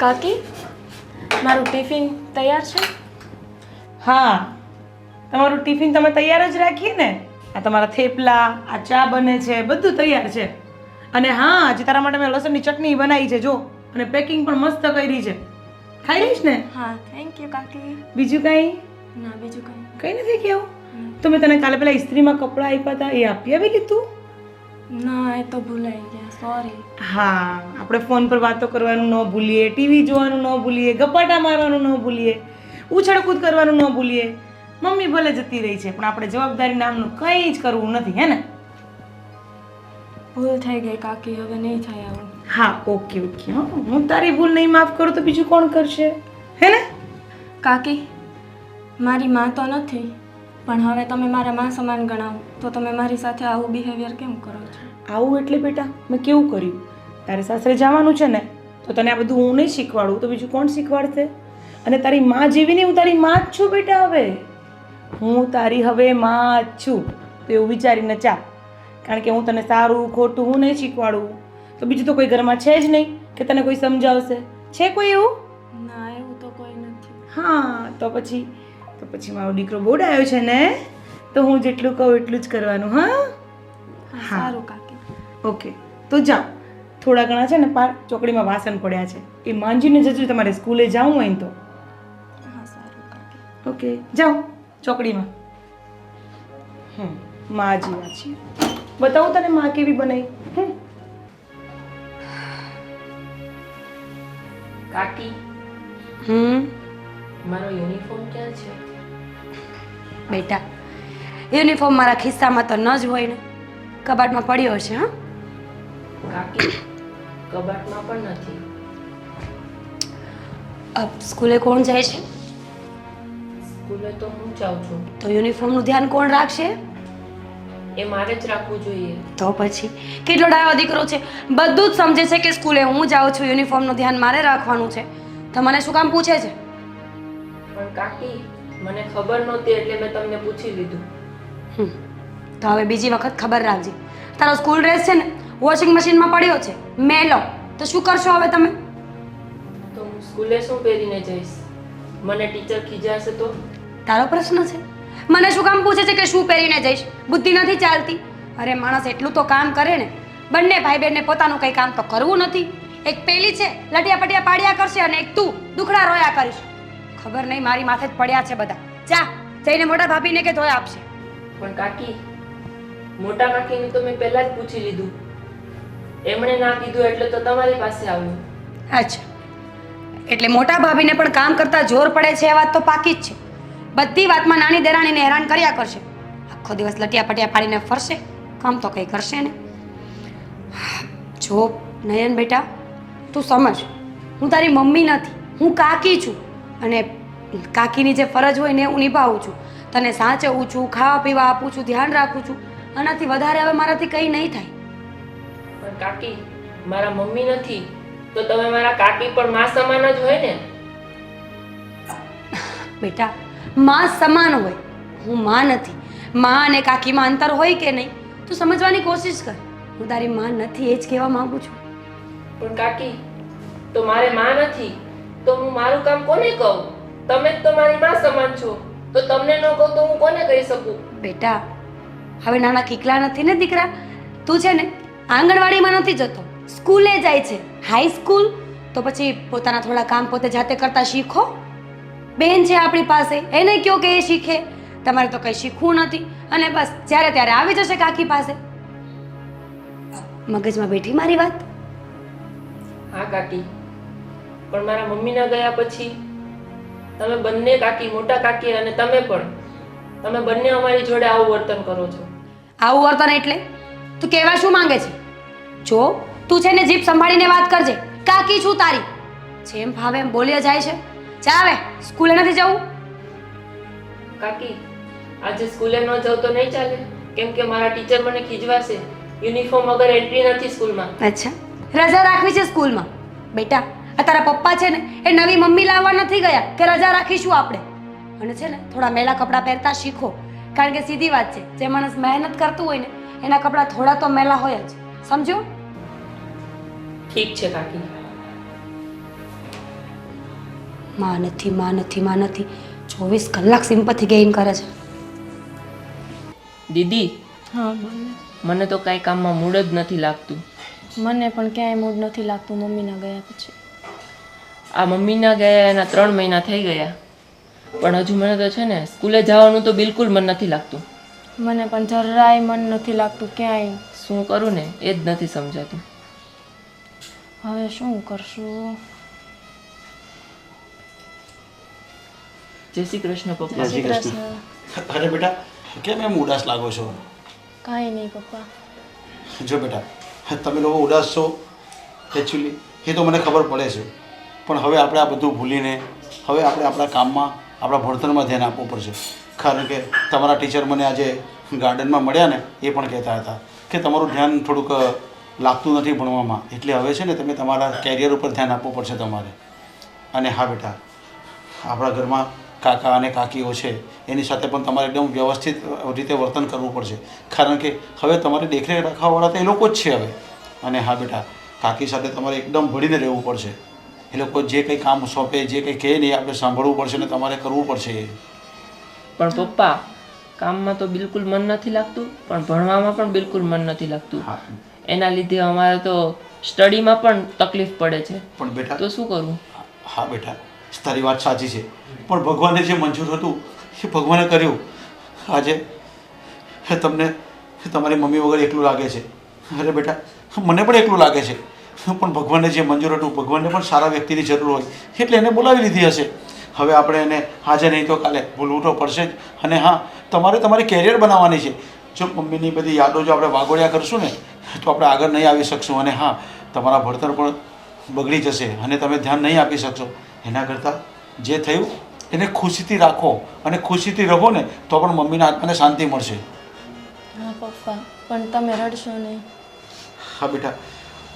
કાકી, મારું ટિફિન તૈયાર છે? હા, તમારું ટિફિન તમે તૈયાર જ રાખીએ ને. આ તમારા થેપલા, આ ચા બને છે, બધું તૈયાર છે. અને હા, આજે તારા માટે મેં લસણની ચટણી બનાવી છે જો, અને પેકિંગ પણ મસ્ત કરી છે. ખાઈ લઈશ ને? હા, થેન્ક યુ કાકી. બીજું કંઈ? ના, બીજું કંઈ. કંઈ નથી કેવું? તો મેં તને કાલે પેલા ઇસ્ત્રીમાં કપડાં આપ્યા હતા એ આપી આવી લીધું? ના, એ તો ભૂલાઈ ગયા, સોરી. હા, આપણે ફોન પર વાતો કરવાનું ન ભૂલીએ, ટીવી જોવાનું ન ભૂલીએ, ગપાટા મારવાનું ન ભૂલીએ, ઉછળકૂદ કરવાનું ન ભૂલીએ. મમ્મી ભલે જતી રહી છે પણ આપણે જવાબદારી નામનું કંઈ જ કરવું નથી, હે ને? ભૂલ થઈ ગઈ કાકી, હવે નહીં થાય આવું. હા, ઓકે ઓકે. હા, હું તારી ભૂલ નહીં માફ કરું તો બીજું કોણ કરશે, હે ને? કાકી, મારી માં તો નથી, પણ હવે તમે મારા માં સમાન ગણાવો તો તમે મારી સાથે આવું બિહેવિયર કેમ કરો છો? આવું એટલે બેટા મેં કેવું કર્યું? તારે સાસરે જવાનું છે ને તો તને આ બધું હું નહીં શીખવાડું તો બીજું કોણ શીખવાડશે? અને તારી માં જેવી નહીં, હું તારી માં જ છું બેટા. હવે હું તારી હવે માં જ છું, તો એવું વિચારીને ચાલ. કારણ કે હું તને સારું ખોટું હું નહીં શીખવાડું તો બીજું તો કોઈ ઘરમાં છે જ નહીં કે તને કોઈ સમજાવશે. છે કોઈ એવું? ના, એવું તો કોઈ નથી. હા, તો પછી મારો દીકરો બોડાયો છે ને, તો હું જેટલું કહું એટલું જ કરવાનું. હા, હા, સારું કાકી. ઓકે, તો જાઓ. થોડા ઘણા છે ને ચોકડીમાં વાસણ પડ્યા છે, એ માંજીને જજો તમારે સ્કૂલે જવું હોય ને તો. હા, સારું કાકી. ઓકે, જાઓ ચોકડીમાં. માં જી વાંચી બતાવું તને માં કેવી બનાવી. કાકી, મારો યુનિફોર્મ ક્યાં છે? બેટા, યુનિફોર્મ મારા ખિસ્સામાં તો ન જ હોય ને, કબાટમાં પડ્યો હશે. હા કાકી, કબાટમાં પણ નથી. સ્કૂલે કોણ જાય છે? સ્કૂલે તો હું જાઉં છું. તો યુનિફોર્મનું ધ્યાન કોણ રાખશે? એ મારે જ રાખવું જોઈએ. તો પછી કેટલો ડાયો દીકરો છે, બધું જ સમજે છે કે સ્કૂલે હું જાઉં છું, યુનિફોર્મનું ધ્યાન મારે રાખવાનું છે. તો મને શું કામ પૂછે છે? પણ કાકી, મને ખબર નહોતી એટલે મેં તમને પૂછી લીધું. તો હવે બીજી વખત ખબર રાખજે. તારો સ્કૂલ ડ્રેસ છે ને વોશિંગ મશીનમાં પડ્યો છે, મેલો. તો શું કરશો હવે તમે? તો હું સ્કૂલે શું પહેરીને જઈશ? મને ટીચર ખીજાશે તો? તારો પ્રશ્ન છે. મને શું કામ પૂછે છે કે શું પહેરીને જઈશ? બુદ્ધિ નથી ચાલતી? અરે માણસ એટલું તો કામ કરે ને. બંને ભાઈ બહેનને પોતાનું કંઈ કામ તો કરવું નથી. એક પેલી છે લટિયા પટિયા પાડ્યા કરશે અને એક તું દુખડા રોયા કરીશ. ખબર નહીં મારી માથે જ પડ્યા છે બધા. જા જઈને મોટા ભાભીને કે ધોઈ આપશે. પણ કાકી, મોટા કાકીને તો મેં પહેલા જ પૂછી લીધું. એમણે ના કીધું એટલે તો તમારી પાસે આવ્યું. અચ્છા, એટલે મોટા ભાભીને પણ કામ કરતા જોર પડે છે એ વાત તો પાકી જ છે. બધી વાતમાં નાની દેરાણીને હેરાન કર્યા કરશે. આખો દિવસ લટિયા પટિયા પાડીને ફરશે, કામ તો કંઈ કરશે ને. જો નયન બેટા, તું સમજ, હું તારી મમ્મી નથી, હું કાકી છું. અને કાકીની જે ફરજ હોય ને હું નિભાવું છું. તને સાચવવું છું, ખાવા પીવા આપું છું, ધ્યાન રાખું છું. આનાથી વધારે હવે મારાથી કંઈ નહીં થાય. પણ કાકી, મારા મમ્મી નથી તો તમે મારા કાકી પણ માં સમાન જ હોય ને. બેટા, માં સમાન હોય, હું માં નથી. માં અને કાકીમાં અંતર હોય કે નહીં તું સમજવાની કોશિશ કર. હું તારી માં નથી એ જ કહેવા માંગુ છું. પણ કાકી, તો મારે માં નથી તો હું મારું કામ કોને કહું? તમે જ તો મારી માં સમાન છો, તો તમને ન કહું તો હું કોને કહી શકું? બેટા, હવે નાના કીકલા નથી ને દીકરા. તું છે ને આંગણવાડીમાં નથી જતો, સ્કૂલે જાય છે, હાઈ સ્કૂલ. તો પછી પોતાના થોડા કામ પોતે જાતે કરતા શીખો. બેન છે આપણી પાસે, એને કયો કે એ શીખે. તમારે તો કંઈ શીખવું નથી અને બસ જ્યારે ત્યારે આવી જશે કાકી પાસે. મગજમાં બેઠી મારી વાત? હા કાકી, પણ મારા મમ્મીના ગયા પછી તમે બંને કાકી, મોટા કાકી અને તમે બંને અમારી જોડે આવું વર્તન કરો છો. આવું વર્તન એટલે તું કહેવા શું માંગે છે? જો તું છે ને જીભ સંભાળીને વાત કરજે. કાકી છું તારી, જેમ ભાવે એમ બોલ્યા જાય છે. ચા આવે, સ્કૂલે નથી જવું? કાકી, આજે સ્કૂલે ન જાઉં તો નહીં ચાલે, કેમ કે મારા ટીચર મને ખીજવાશે. યુનિફોર્મ વગર એન્ટ્રી નથી સ્કૂલમાં. અચ્છા, રજા રાખવી છે સ્કૂલમાં? બેટા, આ તારા પપ્પા છે ને એ નવી મમ્મી લાવવા નથી ગયા કે રજા રાખીશું આપણે. અને છે ને થોડા મેલા કપડાં પહેરતા શીખો. કારણ કે સીધી વાત છે, જે માણસ મહેનત કરતું હોય ને એના કપડાં થોડા તો મેલા હોય જ. સમજો? ઠીક છે કાકી. માં નથી, માં નથી, માં નથી. 24 કલાક સિમ્પથી ગેઇન કરે છે. દીદી, હા બોલ ને. મને તો કાંઈ કામમાં મૂડ જ નથી લાગતું. મને પણ ક્યાંય મૂડ નથી લાગતું મમ્મીના ગયા પછી. આ મમ્મીના ગયા એના 3 મહિના થઈ ગયા, પણ હજુ મને તો છે ને સ્કૂલે જવાનું તો બિલકુલ મન નથી લાગતું. મને પણ જરાય મન નથી લાગતું ક્યાંય. શું કરું ને એ જ નથી સમજાતું. હવે શું કરશું? જય શ્રી કૃષ્ણ પપ્પા. જય શ્રી કૃષ્ણ. અરે બેટા, કેમ એમ ઉદાસ લાગો છો? કાંઈ નહીં પપ્પા. જો બેટા, તમે લોકો ઉદાસ છો એકચ્યુઅલી એ તો મને ખબર પડે છે, પણ હવે આપણે આ બધું ભૂલીને હવે આપણે આપણા કામમાં, આપણા ભણતરમાં ધ્યાન આપવું પડશે. કારણ કે તમારા ટીચર મને આજે ગાર્ડનમાં મળ્યા ને એ પણ કહેતા હતા કે તમારું ધ્યાન થોડુંક લાગતું નથી ભણવામાં, એટલે હવે છે ને તમે તમારા કેરિયર ઉપર ધ્યાન આપવું પડશે તમારે. અને હા બેટા, આપણા ઘરમાં કાકા અને કાકીઓ છે એની સાથે પણ તમારે એકદમ વ્યવસ્થિત રીતે વર્તન કરવું પડશે, કારણ કે હવે તમારે દેખરેખ રાખવાવાળા તો એ લોકો જ છે હવે. અને હા બેટા, કાકી સાથે તમારે એકદમ ભળીને રહેવું પડશે. એ લોકો જે કંઈ કામ સોંપે, જે કંઈ કહે ને એ આપણે સાંભળવું પડશે ને તમારે કરવું પડશે. પણ પપ્પા, કામમાં તો બિલકુલ મન નથી લાગતું, પણ ભણવામાં પણ બિલકુલ મન નથી લાગતું. હા એના લીધે અમારે તો સ્ટડીમાં પણ તકલીફ પડે છે. પણ બેટા, તો શું કરું? હા બેટા, તારી વાત સાચી છે, પણ ભગવાને જે મંજૂર હતું એ ભગવાને કર્યું. આજે તમને તમારી મમ્મી વગર એકલું લાગે છે. અરે બેટા, મને પણ એકલું લાગે છે, પણ ભગવાને જે મંજૂર હતું, ભગવાનને પણ સારા વ્યક્તિની જરૂર હોય એટલે એને બોલાવી લીધી હશે. હવે આપણે એને આજે નહીં તો કાલે ભૂલવું તો પડશે જ. અને હા, તમારે તમારી કેરિયર બનાવવાની છે. જો મમ્મીની બધી યાદો જો આપણે વાગોળ્યા કરશું ને તો આપણે આગળ નહીં આવી શકશું. અને હા, તમારા ભણતર પણ બગડી જશે અને તમે ધ્યાન નહીં આપી શકશો. એના કરતાં જે થયું એને ખુશીથી રાખો અને ખુશીથી રહો ને તો પણ મમ્મીના આત્માને શાંતિ મળશે. હા પપ્પા, પણ તમે રડશો નહીં. હા બેટા,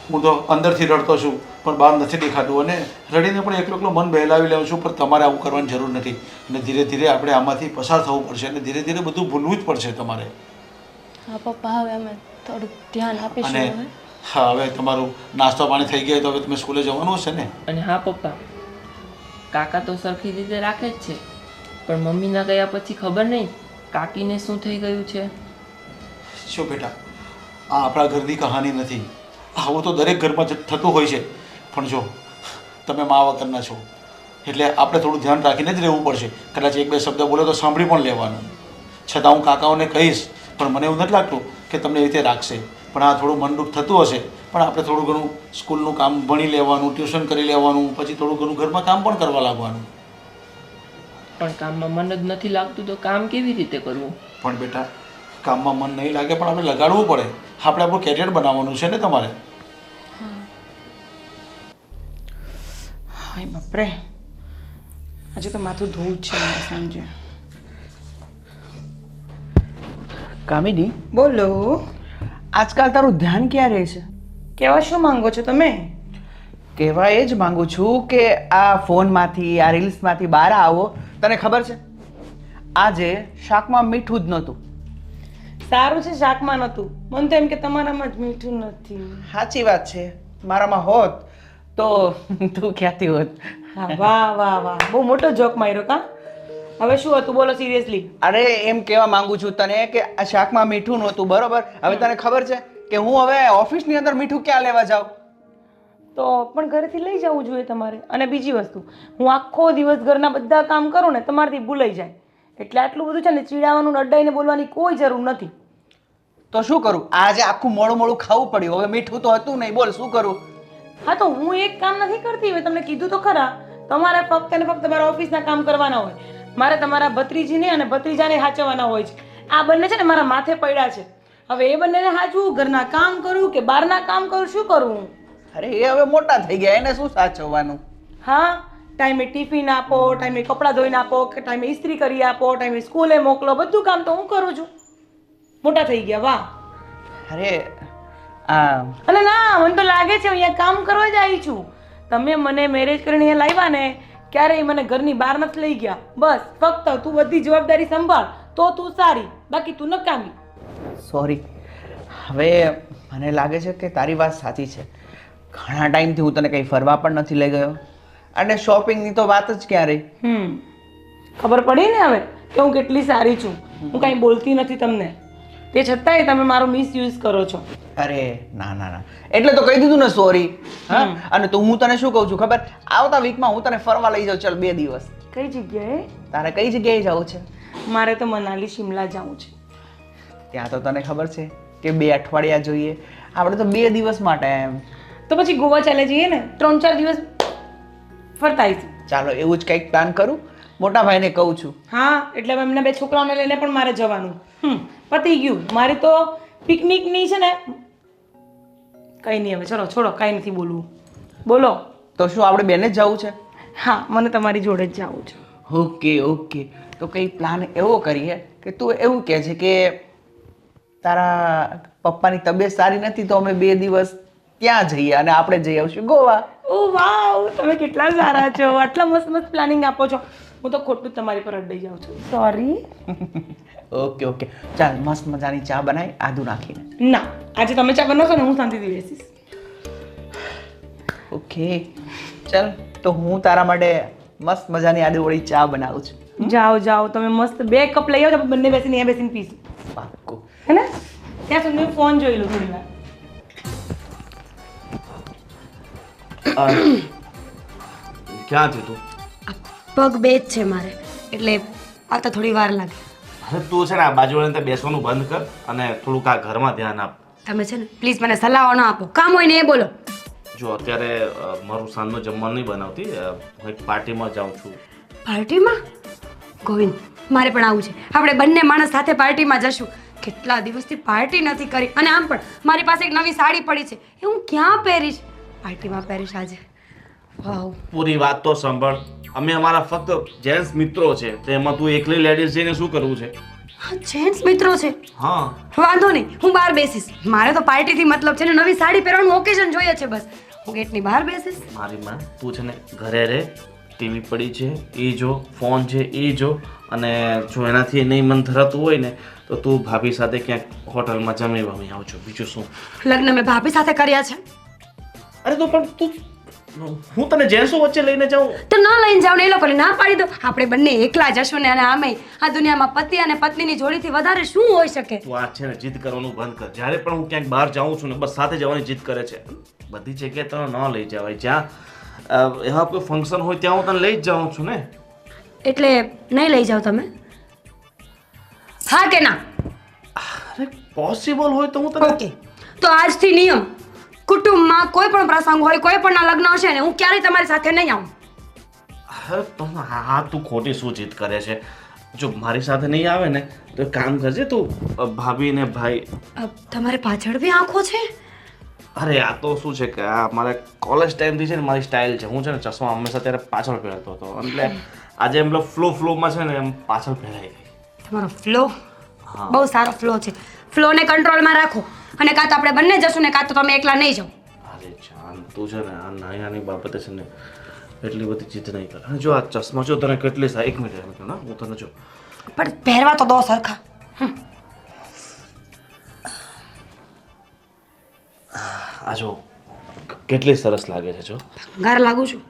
હું તો અંદરથી રડતો છું પણ બહાર નથી દેખાતું, અને રડીને પણ એકલો એકલો મન બહેલાવી લઉં છું. પણ તમારે આવું કરવાની જરૂર નથી, અને ધીરે ધીરે આપણે આમાંથી પસાર થવું પડશે અને ધીરે ધીરે બધું ભૂલવું જ પડશે તમારે. હા પપ્પા, હવે અમે થોડુંક ધ્યાન આપીશું. અને હવે હા, હવે તમારું નાસ્તો પાણી થઈ ગયા તો હવે તમે સ્કૂલે જવાનું હશે ને? અને હા પપ્પા, કાકા તો સરખી રીતે રાખે જ છે, પણ મમ્મીના ગયા પછી ખબર નહીં કાકીને શું થઈ ગયું છે. શું બેટા, આ આપણા ઘરની કહાની નથી. આવું તો દરેક ઘરમાં થતું હોય છે. પણ જો તમે મા વગરના છો એટલે આપણે થોડું ધ્યાન રાખીને જ રહેવું પડશે. કદાચ એક બે શબ્દ બોલે તો સાંભળી પણ લેવાનું. છતાં હું કાકાઓને કહીશ, પણ મને એવું નથી લાગતું કે તમને એ રીતે રાખશે. પણ આ થોડું મન દુઃખ થતું હશે, પણ આપણે થોડું ઘણું સ્કૂલનું કામ ભણી લેવાનું, ટ્યુશન કરી લેવાનું, પછી થોડું ઘણું ઘરમાં કામ પણ કરવા લાગવાનું. પણ કામમાં મન જ નથી લાગતું તો કામ કેવી રીતે કરવું? પણ બેટા, કામમાં મન નહીં લાગે પણ આપણે લગાડવું પડે. આપણે આપણું કેરિયર બનાવવાનું છે ને તમારે. હાય બાપરે, આજે તો માથું ધોવું જ છે મારે સાંજે. કામિની, બોલો, આજકાલ તારું ધ્યાન ક્યાં રહે છે? કેવા શું માંગો છો તમે? કહેવા એ જ માંગુ છું કે આ ફોનમાંથી, આ રીલ્સમાંથી બહાર આવો. તને ખબર છે આજે શાકમાં મીઠું જ નહોતું. સારું છે શાકમાં નહોતું, મને તો એમ કે તમારામાં જ મીઠું નથી. સાચી વાત છે, મારામાં હોત તો તું ક્યાંથી હોત. હા, વાહ વાહ વાહ, બહુ મોટો જોક માર્યો કા. હવે શું હતું બોલો સિરિયસલી. અરે એમ કહેવા માંગુ છું તને કે આ શાકમાં મીઠું નહોતું, બરોબર? હવે તને ખબર છે કે હું હવે ઓફિસની અંદર મીઠું ક્યાં લેવા જાઉં? તો પણ ઘરેથી લઈ જવું જોઈએ તમારે. અને બીજી વસ્તુ, હું આખો દિવસ ઘરના બધા કામ કરું ને તમારાથી ભૂલાઈ જાય, એટલે આટલું બધું છે ને ચીડાવવાનું, અડાઈને બોલવાની કોઈ જરૂર નથી. તો શું કરું? આજે આખું મોડું મોડું ખાવું પડ્યું. હવે મીઠું તો હતું નહીં, બોલ શું કરું? હા, તો હું એક કામ નથી કરતી. હવે તમને કીધું તો ખરા, તમારે ફક્ત ને ફક્ત તમારા ઓફિસના કામ કરવાના હોય. મારે તમારા ભત્રીજીને અને ભત્રીજાને સાચવવાના હોય છે. આ બંને છે ને મારા માથે પડ્યા છે. હવે એ બંનેને સાચવું, ઘરના કામ કરું કે બહારના કામ કરું, શું કરું? અરે એ હવે મોટા થઈ ગયા, એને શું સાચવવાનું? હા, ટાઈમે ટિફિન આપો, ટાઈમે કપડાં ધોઈને આપો, કે ટાઈમે ઇસ્ત્રી કરી આપો, ટાઈમે સ્કૂલે મોકલો, બધું કામ તો હું કરું છું. મોટા થઈ ગયા, વાહ. અરે આ અને ના, મને તો લાગે છે અહીંયા કામ કરવા જ આવી છું. તમે મને મેરેજ કરીને અહીંયા લાવ્યા ને, ક્યારેય મને ઘરની બહાર નથી લઈ ગયા. બસ ફક્ત તું બધી જવાબદારી સંભાળ તો તું સારી, બાકી તું નકામી. સોરી. હવે મને લાગે છે કે તારી વાત સાચી છે. ઘણા ટાઈમથી હું તને કંઈ ફરવા પણ નથી લઈ ગયો. અને શોપિંગની તો વાત જ ક્યાં રહી. ખબર પડી ને હવે કે હું કેટલી સારી છું. હું કાંઈ બોલતી નથી તમને, તે છતાંય તમે મારો મિસયુઝ કરો છો. અરે ના ના ના, એટલે તો કહી દીધું ને સોરી. હા, અને તો હું તને શું કહું છું ખબર, આવતા વીકમાં હું તને ફરવા લઈ જાઉં. ચાલ 2 દિવસ. કઈ જગ્યાએ? તારે કઈ જગ્યાએ જવું છે? મારે તો મનાલી શિમલા જવું છે. ત્યાં તો તને ખબર છે કે 2 અઠવાડિયા જોઈએ, આપણે તો 2 દિવસ માટે એમ. તો પછી ગોવા ચાલે જઈએ ને, 3-4 દિવસ ફરતા આવીશું. ચાલો એવું જ કંઈક પ્લાન કરું. મોટા ભાઈને કહું છું. હા, એટલે હવે એમના 2 છોકરાઓને લઈને પણ મારે જવાનું. પતી ગયું. મારી તો પિકનિકની છે ને કંઈ નહીં. હવે ચલો છોડો, કાંઈ નથી બોલવું. બોલો. તો શું આપણે બેને જ જવું છે? હા, મને તમારી જોડે જ જવું છે. ઓકે ઓકે, તો કંઈ પ્લાન એવો કરીએ કે તું એવું કહે છે કે તારા પપ્પાની તબિયત સારી નથી તો અમે 2 દિવસ ત્યાં જઈએ અને આપણે જઈ આવશું ગોવા. ઓ વાવ, તમે કેટલા સારા છો. આટલા મસ્ત મસ્ત પ્લાનિંગ આપો છો. હું તો ખોટું તમારી પર અડાઈ જાઉં છું. સોરી. ઓકે ઓકે, ચાલ મસ્ત મજાની ચા બનાવી આદુ નાખીને. ના, આજે તમે ચા બનાવશો ને હું શાંતિથી બેસીશ. ઓકે ચાલ, તો હું તારા માટે મસ્ત મજાની આદુવાળી ચા બનાવું છું. જાઓ જાઓ, તમે મસ્ત 2 કપ લઈ આવો, બંને બેસીને અહીંયા બેસીને પીશું. પાક્કું. હે ને? ત્યાં સુધી હું ફોન જોઈ લઉં થોડી વાર. ક્યાં છે તું? પગ બે જ છે મારે, એટલે આવતા થોડી વાર લાગે. અરે તું છે ને આ બાજુવાળાને ત્યાં બેસવાનું બંધ કર અને થોડુંક આ ઘરમાં ધ્યાન આપ. તમે છે ને પ્લીઝ મને સલાહો ના આપો, કામ હોય ને એ બોલો. જો અત્યારે મારું સાંજનું જમવાનું નહીં બનાવતી, હું એક પાર્ટીમાં જાઉં છું. પાર્ટીમાં? ગોવિંદ, મારે પણ આવું છે. આપણે બંને માણસ સાથે પાર્ટીમાં જશું. કેટલા દિવસથી પાર્ટી નથી કરી, અને આમ પણ મારી પાસે એક નવી સાડી પડી છે, એ હું ક્યાં પહેરીશ? પાર્ટીમાં પહેરીશ આજે. વાવ. પૂરી વાત તો સાંભળ. અમે અમારા ફક્ત જેન્ટ્સ મિત્રો છે, તેમાં તું એકલી લેડીઝ જઈને શું કરવું છે? હા, જેન્ટ્સ મિત્રો છે. હા, વાંધો નહીં, હું બહાર બેસીશ. મારે તો પાર્ટીથી મતલબ છે ને, નવી સાડી પહેરવાનું ઓકેઝન જોઈએ છે બસ. હું ગેટની બહાર બેસીશ. મારી માં, તું છે ને ઘરે રહે, ટીવી પડી છે એ જો, ફોન છે એ જો, અને જો એનાથી નહીં મન ધરાતું હોય ને તો તું ભાભી સાથે ક્યાંક હોટલમાં જમી વમી આવજો. બીજું શું? લગ્ન મેં ભાભી સાથે કર્યા છે. અરે તો પણ તું, હું તને જેન્ટ્સો વચ્ચે લઈને જાઉં? તો ન લઈને જાવ ને, એ લોકોને ના પાડી દો. આપણે બંને એકલા જશું ને, અને આમે આ દુનિયામાં પતિ અને પત્નીની જોડીથી વધારે શું હોઈ શકે? તું આ છે ને જીદ કરવાનું બંધ કર. જ્યારે પણ હું ક્યાંક બહાર જાઉં છું ને બસ સાથે જવાની જીદ કરે છે. બધી જગ્યાએ તને ન લઈ જવાય. જ્યાં એવા કોઈ ફંક્શન હોય ત્યાં હું તને લઈ જ જાઉં છું ને. એટલે નહીં લઈ જાઓ તમે? હા કે ના? અરે પોસિબલ હોય તો હું તને ઓકે, તો આજથી નિયમ, કુટુંબમાં કોઈ પણ પ્રસંગ હોય, કોઈ પણ ના લગ્ન હશે ને, હું ક્યારેય તમારી સાથે નહીં આવું. અરે પણ હા, તું ખોટી શું જીદ કરે છે? જો મારી સાથે નહીં આવે ને તો એક કામ કરજે, તું ભાભી ને ભાઈ. તમારે પાછળ બી આંખો છે? અરે આ તો શું છે કે આ મારે કોલેજ ટાઈમથી છે ને મારી સ્ટાઇલ છે. હું છે ને ચશ્મા હંમેશા ત્યારે પાછળ પહેરતો હતો, એટલે આજે એમ ફ્લોમાં છે ને એમ પાછળ પહેરાઈ ગઈ. તમારો ફ્લો બહુ સારો ફ્લો છે. ફ્લોને કંટ્રોલમાં રાખો, અને કાં તો આપણે બંને જશું ને, કાં તો તમે એકલા નહીં જાઓ. અરે જાન, તું છે ને આ નાની નાની બાબતે છે ને એટલી બધી જીદ નહીં કર. અને જો આ ચશ્મા જો તને કેટલી સારી, 1 મિનિટ ના, હું તને જો પણ પહેરવા તો દો સરખા. આ જો કેટલી સરસ લાગે છે. જો ઘર લાગુ છું.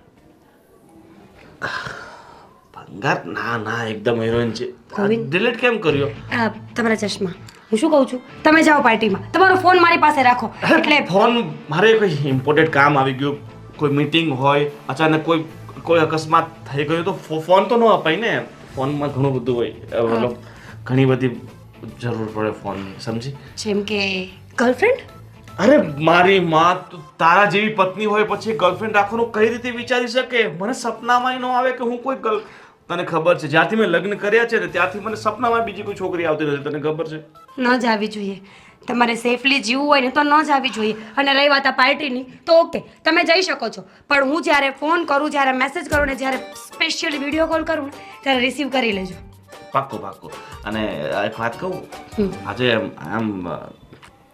ભંગાર? ના ના, એકદમ હિરોઈન છે. ગોવિંદ. ડિલીટ કેમ કર્યો? તમારા ચશ્મા. હું શું કહું છું, તમે જાઓ પાર્ટીમાં, તમારો ફોન મારી પાસે રાખો. એટલે ફોન મારે કોઈ ઇમ્પોર્ટન્ટ કામ આવી ગયું, કોઈ મીટિંગ હોય, અચાનક કોઈ અકસ્માત થઈ ગયો તો ફોન તો ન અપાય ને. ફોનમાં ઘણું બધું હોય, મતલબ ઘણી બધી જરૂર પડે ફોનની, સમજી? જેમ કે ગર્લફ્રેન્ડ. અરે મારી માં, તારા જેવી પત્ની હોય પછી ગર્લફ્રેન્ડ રાખવાનું કઈ રીતે વિચારી શકે? મને સપનામાં ન આવે કે હું કોઈ તને ખબર છે જ્યારથી મેં લગ્ન કર્યા છે ને ત્યારથી મને સપનામાં બીજી કોઈ છોકરી આવતી નથી. તને ખબર છે? ન જ આવી જોઈએ. તમારે સેફલી જીવવું હોય ને તો ન જ આવી જોઈએ. અને રહી વાત આ પાર્ટીની, તો ઓકે તમે જઈ શકો છો, પણ હું જ્યારે ફોન કરું, જ્યારે મેસેજ કરું ને જ્યારે સ્પેશિયલી વિડીયો કોલ કરું ને ત્યારે રિસીવ કરી લેજો. પાક્કું પાક્કું. અને એક વાત કહું, આજે આમ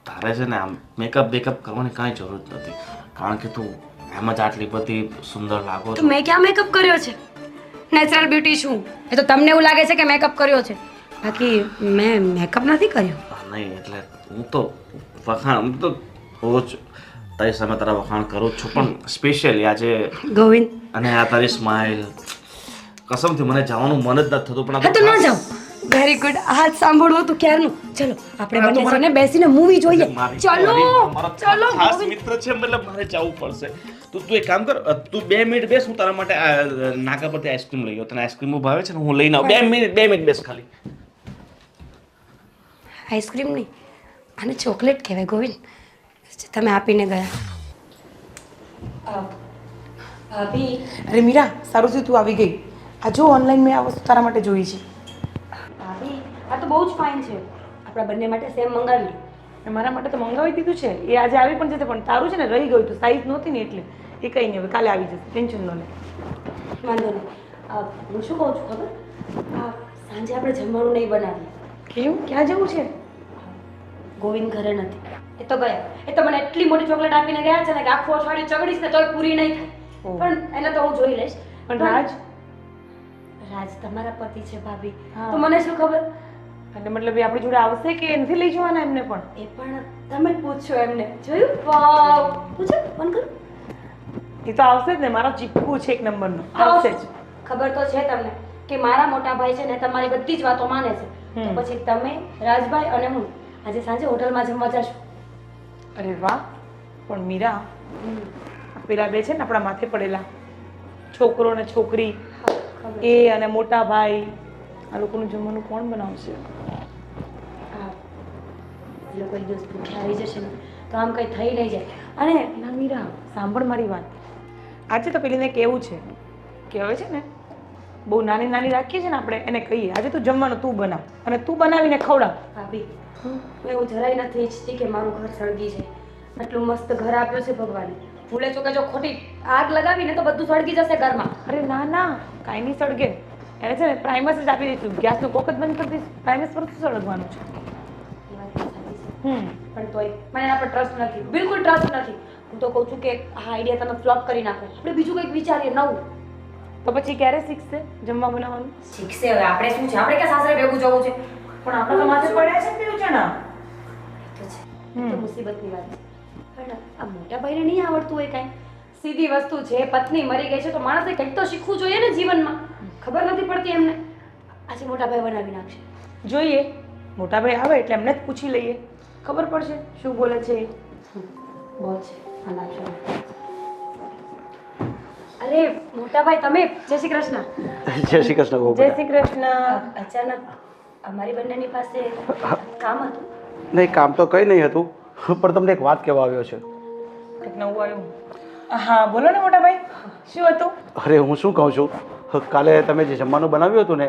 તારે છે ને આમ મેકઅપ કરવાની કાંઈ જરૂર નથી, કારણ કે તું એમ જ આટલી બધી સુંદર લાગો તો છો. મેં ક્યાં મેકઅપ કર્યો છે? નેચરલ બ્યુટી છું. એ તો તમને એવું લાગે છે કે મેકઅપ કર્યો છે, બાકી મેં મેકઅપ નથી કર્યો. નહીં એટલે હું તો વખાણ, હું તો રોજ તારી સામે તારા વખાણ કરું જ છું પણ સ્પેશિયલી આજે ગોવિંદ અને આ તારી સ્માઇલ કસમથી મને જવાનું મન જ નથી થતું પણ હા તો ના જાઓ. Very good. આ સાંભળવું તો ક્યારનું. ચલો આપણે બંને છે ને બેસીને મૂવી જોઈએ. ચલો ચલો ખાસ મિત્ર છે મતલબ મારે જવું પડશે. તું એક કામ કર, તું 2 મિનિટ બેસ, હું તારા માટે આ નાકા પરથી આઈસ્ક્રીમ લઈ આવું. તને આઈસ્ક્રીમ ભાવે છે ને, હું લઈને આવું. 2 મિનિટ બેસ ખાલી. આઈસ્ક્રીમ નહીં, આને ચોકલેટ કહેવાય ગોવિંદ. તમે આપીને ગયા. ભાભી અરે મીરા, સારું થયું તું આવી ગઈ. આ જો ઓનલાઈન મેં આ વસ્તુ તારા માટે જોઈ છે. ભાભી આ તો બહુ જ ફાઇન છે. આપણા બંને માટે સેમ મંગાવી. મારા માટે તો મંગાવી દીધું છે. એ આજે આવી પણ જશે, પણ તારું છે ને રહી ગયું તું, સાઈઝ નહોતી ને એટલે. એ કંઈ નહીં, હવે કાલે આવી જશે, ટેન્શન ન લે. વાંધો નહીં. હું શું કહું છું ખબર? સાંજે આપણે જમવાનું નહીં બનાવીએ. કેમ? ક્યાં જવું છે? ગોવિંદ ઘરે નથી. એ તો ગયા. એ તો મને એટલી મોટી ચોકલેટ આપીને ગયા છે ને કે આખું અઠવાડિયું ચગડીશ ને તોય પૂરી નહીં થાય. પણ એને તો હું જોઈ લઈશ. પણ રાજ તમારા પતિ છે ભાભી. હા. તો મને શું ખબર? એટલે મતલબ એ આપણી જોડે આવશે કે નથી લઈ જવાના એમને પણ? એ પણ તમે જ પૂછશો એમને. જોયું? વાવ! પૂછો, ફોન કરો. એ તો આવશે જ ને, મારો ચીપકુ છે એક નંબરનો, આવશે જ. ખબર તો છે તમને કે મારા મોટા ભાઈ છે ને તમારી બધી જ વાતો માને છે. તો પછી તમે, રાજભાઈ અને હું આજે સાંજે હોટલમાં જમવા જશું. અરે વાહ! પણ મીરા, પેલા બે છે ને આપણા માથે પડેલા છોકરો ને છોકરી, એ અને મોટા ભાઈ, આ લોકોનું જમવાનું કોણ બનાવશે? એ લોકો એક દિવસ ભૂખ્યા આવી જશે ને તો આમ કંઈ થઈ નહીં જાય. અને ના મીરા, સાંભળ મારી વાત. આજે તો પેલીને કેવું છે કે હવે છે ને બહુ નાની નાની રાખીએ છીએ ને આપણે, એને કહીએ આજે તું જમવાનું તું બનાવ અને તું બનાવીને ખવડાવ. ભાભી હું એવું જરાય નથી ઈચ્છતી કે મારું ઘર સળગી જાય. આટલું મસ્ત ઘર આપ્યું છે ભગવાને. ભૂલે ચોકે જો ખોટી આગ લગાવીને તો બધું સળગી જશે ઘરમાં. અરે ના ના, કાંઈ નહીં સળગે. એને છે ને પ્રાઇમસ જ આપી દઈશું, ગેસનું કોક જ બંધ કરી દઈશું. પ્રાઇમસ પર શું સળગવાનું છે? એ વાત તો સાચી છે. હમ પણ તોય મને એના પર ટ્રસ્ટ નથી, બિલકુલ ટ્રસ્ટ નથી. હું તો કહું છું કે આ આઈડિયા તમે ફ્લોપ કરી નાખો. આપણે બીજું કંઈક વિચારીએ નવું. તો પછી ક્યારે શીખશે જમવા બનાવવાનું? શીખશે હવે. આપણે શું છે, આપણે કે સાસરે ભેગું જવું છે? પણ આપણે તો માથે પડ્યા છે ને 2 જણા. તો છે એ તો મુસીબતની વાત છે. પણ આ મોટા ભાઈને નહીં આવડતું હોય કાંઈ. સીધી વસ્તુ છે, પત્ની મરી ગઈ છે તો માણસે કંઈક તો શીખવું જોઈએ ને જીવનમાં. ખબર નથી પડતી એમને. આજે મોટા ભાઈ બનાવી નાખશે. જોઈએ, મોટા ભાઈ આવે એટલે એમને જ પૂછી લઈએ, ખબર પડશે શું બોલે છે એ. બોલ છે અનાક્ષર. અરે મોટા ભાઈ તમે, જય શ્રી કૃષ્ણ. જય શ્રી કૃષ્ણ. જય શ્રી કૃષ્ણ. અચાનક અમારી બંનેની પાસે કામ હતું. નહીં, કામ તો કંઈ નહીં હતું, પણ તમને એક વાત કહેવા આવ્યો છે. કંઈક નવું આવ્યું? હા બોલો ને મોટા ભાઈ, શું હતું? અરે હું શું કહું છું, કાલે તમે જે જમવાનું બનાવ્યું હતું ને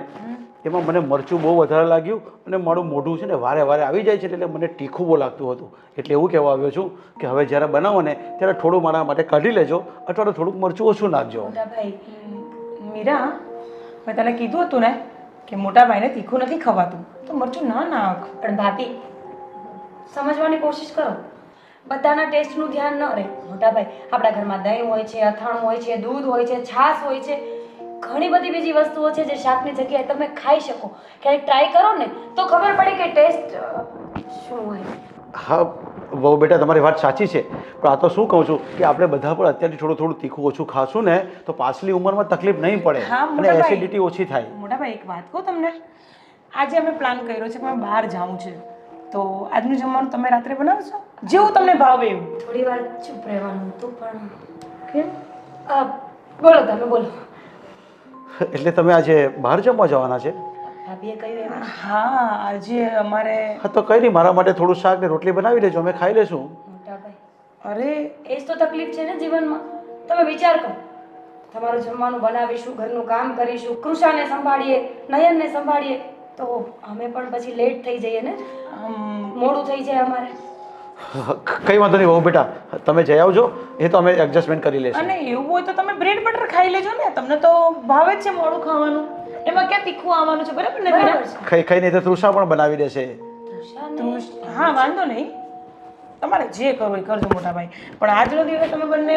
એમાં મને મરચું બહુ વધારે લાગ્યું અને મારું મોઢું છે ને વારે વારે આવી જાય છે, એટલે મને તીખું બહુ લાગતું હતું. એટલે એવું કહેવા આવ્યો છું કે હવે જ્યારે બનાવો ને ત્યારે થોડું મારા માટે કાઢી લેજો, અથવા તો થોડુંક મરચું ઓછું નાખજો. મોટા ભાઈ મીરા, મેં તને કીધું હતું ને કે મોટા ભાઈને તીખું નથી ખવાતું, તો મરચું ના નાખ. પણ ભાભી સમજવાની કોશિશ કરો. બધાના ટેસ્ટનું ધ્યાન ન રહે. મોટા ભાઈ આપણા ઘરમાં દહીં હોય છે, અથાણું હોય છે, દૂધ હોય છે, છાશ હોય છે, ઘણી બધી બીજી વસ્તુઓ છે જે શાકની જગ્યાએ તમે ખાઈ શકો. ક્યારેક ટ્રાય કરો ને તો ખબર પડે કે ટેસ્ટ શું હોય. હા બહુ બેટા, તમારી વાત સાચી છે, પણ આ તો શું કહું છું કે આપણે બધા પણ અત્યારથી થોડું થોડું તીખું ઓછું ખાશું ને તો પાછલી ઉંમરમાં તકલીફ નહીં પડે હા, અને મોટા ભાઈ. એસિડિટી ઓછી થાય. મોટા ભાઈ એક વાત કહું તમને, આજે અમે પ્લાન કર્યો છે કે અમે બહાર જવું છે, તો આજનું જમવાનું તમે રાત્રે બનાવશો જેવું તમને ભાવે એવું. થોડી વાર ચૂપ રહેવાનું હતું પણ કેમ? બોલો તમે બોલો. એટલે તમે આજે બહાર જમવા જવાના છે? ભાભીએ કહ્યું એમ. હા આજે અમારે. હા તો કંઈ નહીં, મારા માટે થોડું શાક ને રોટલી બનાવી લેજો, અમે ખાઈ લેશું. મોટા ભાઈ અરે એ જ તો તકલીફ છે ને જીવનમાં. તમે વિચાર કરો, તમારું જમવાનું બનાવીશું, ઘરનું કામ કરીશું, કૃષાને સંભાળીએ, નયનને સંભાળીએ, તો અમે પણ પછી લેટ થઈ જઈએ ને, મોડું થઈ જાય અમારે. કંઈ વાંધો નહીં બહુ બેટા, તમે જઈ આવજો, એ તો અમે એડજસ્ટમેન્ટ કરી લેશું. અને એવું હોય તો તમે બ્રેડ બટર ખાઈ લેજો ને, તમને તો ભાવે જ છે મોડું ખાવાનું, એમાં ક્યાં તીખું આવવાનું છે, બરાબર ને મીરા? બરાબર છે. ખાઈ નહીં તો તૃષા પણ બનાવી દેશે. કૃષાને હા વાંધો નહીં, તમારે જે કરવું એ કરજો મોટા ભાઈ, પણ આજનો દિવસ તમે બંને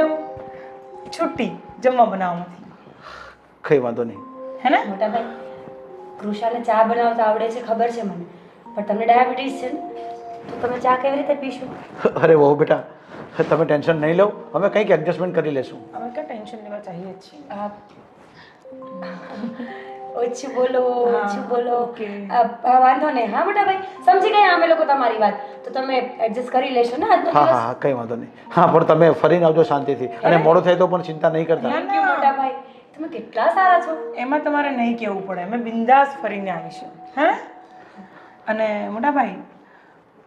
છુટ્ટી જમવા બનાવવામાંથી. કંઈ વાંધો નહીં. હે ને મોટા ભાઈ, કૃષાને ચા બનાવતા આવડે છે ખબર છે મને, પણ તમને ડાયાબિટીસ છે ને, તો તમે ચા કેવી રીતે પીશો? અરે બહુ બેટા, તમે ટેન્શન નહીં લો, અમે કંઈક એડજસ્ટમેન્ટ કરી લેશું. અમે ક્યાં ટેન્શન લેવા ચાહીએ છીએ. ઓછું બોલો ઓછું બોલો okay. વાંધો નહીં. હા મોટા ભાઈ સમજી ગયા અમે લોકો તમારી વાત. તો તમે એડજસ્ટ કરી લેશો ને આજનો હા દિવસ? હા હા કંઈ વાંધો નહીં. હા પણ તમે ફરીને આવજો શાંતિથી, અને મોડું થાય તો પણ ચિંતા નહીં કરતા. Thank you મોટા ભાઈ, તમે કેટલા સારા છો. એમાં તમારે નહીં કહેવું પડે, અમે બિંદાસ ફરીને આવીશું. હા અને મોટા ભાઈ,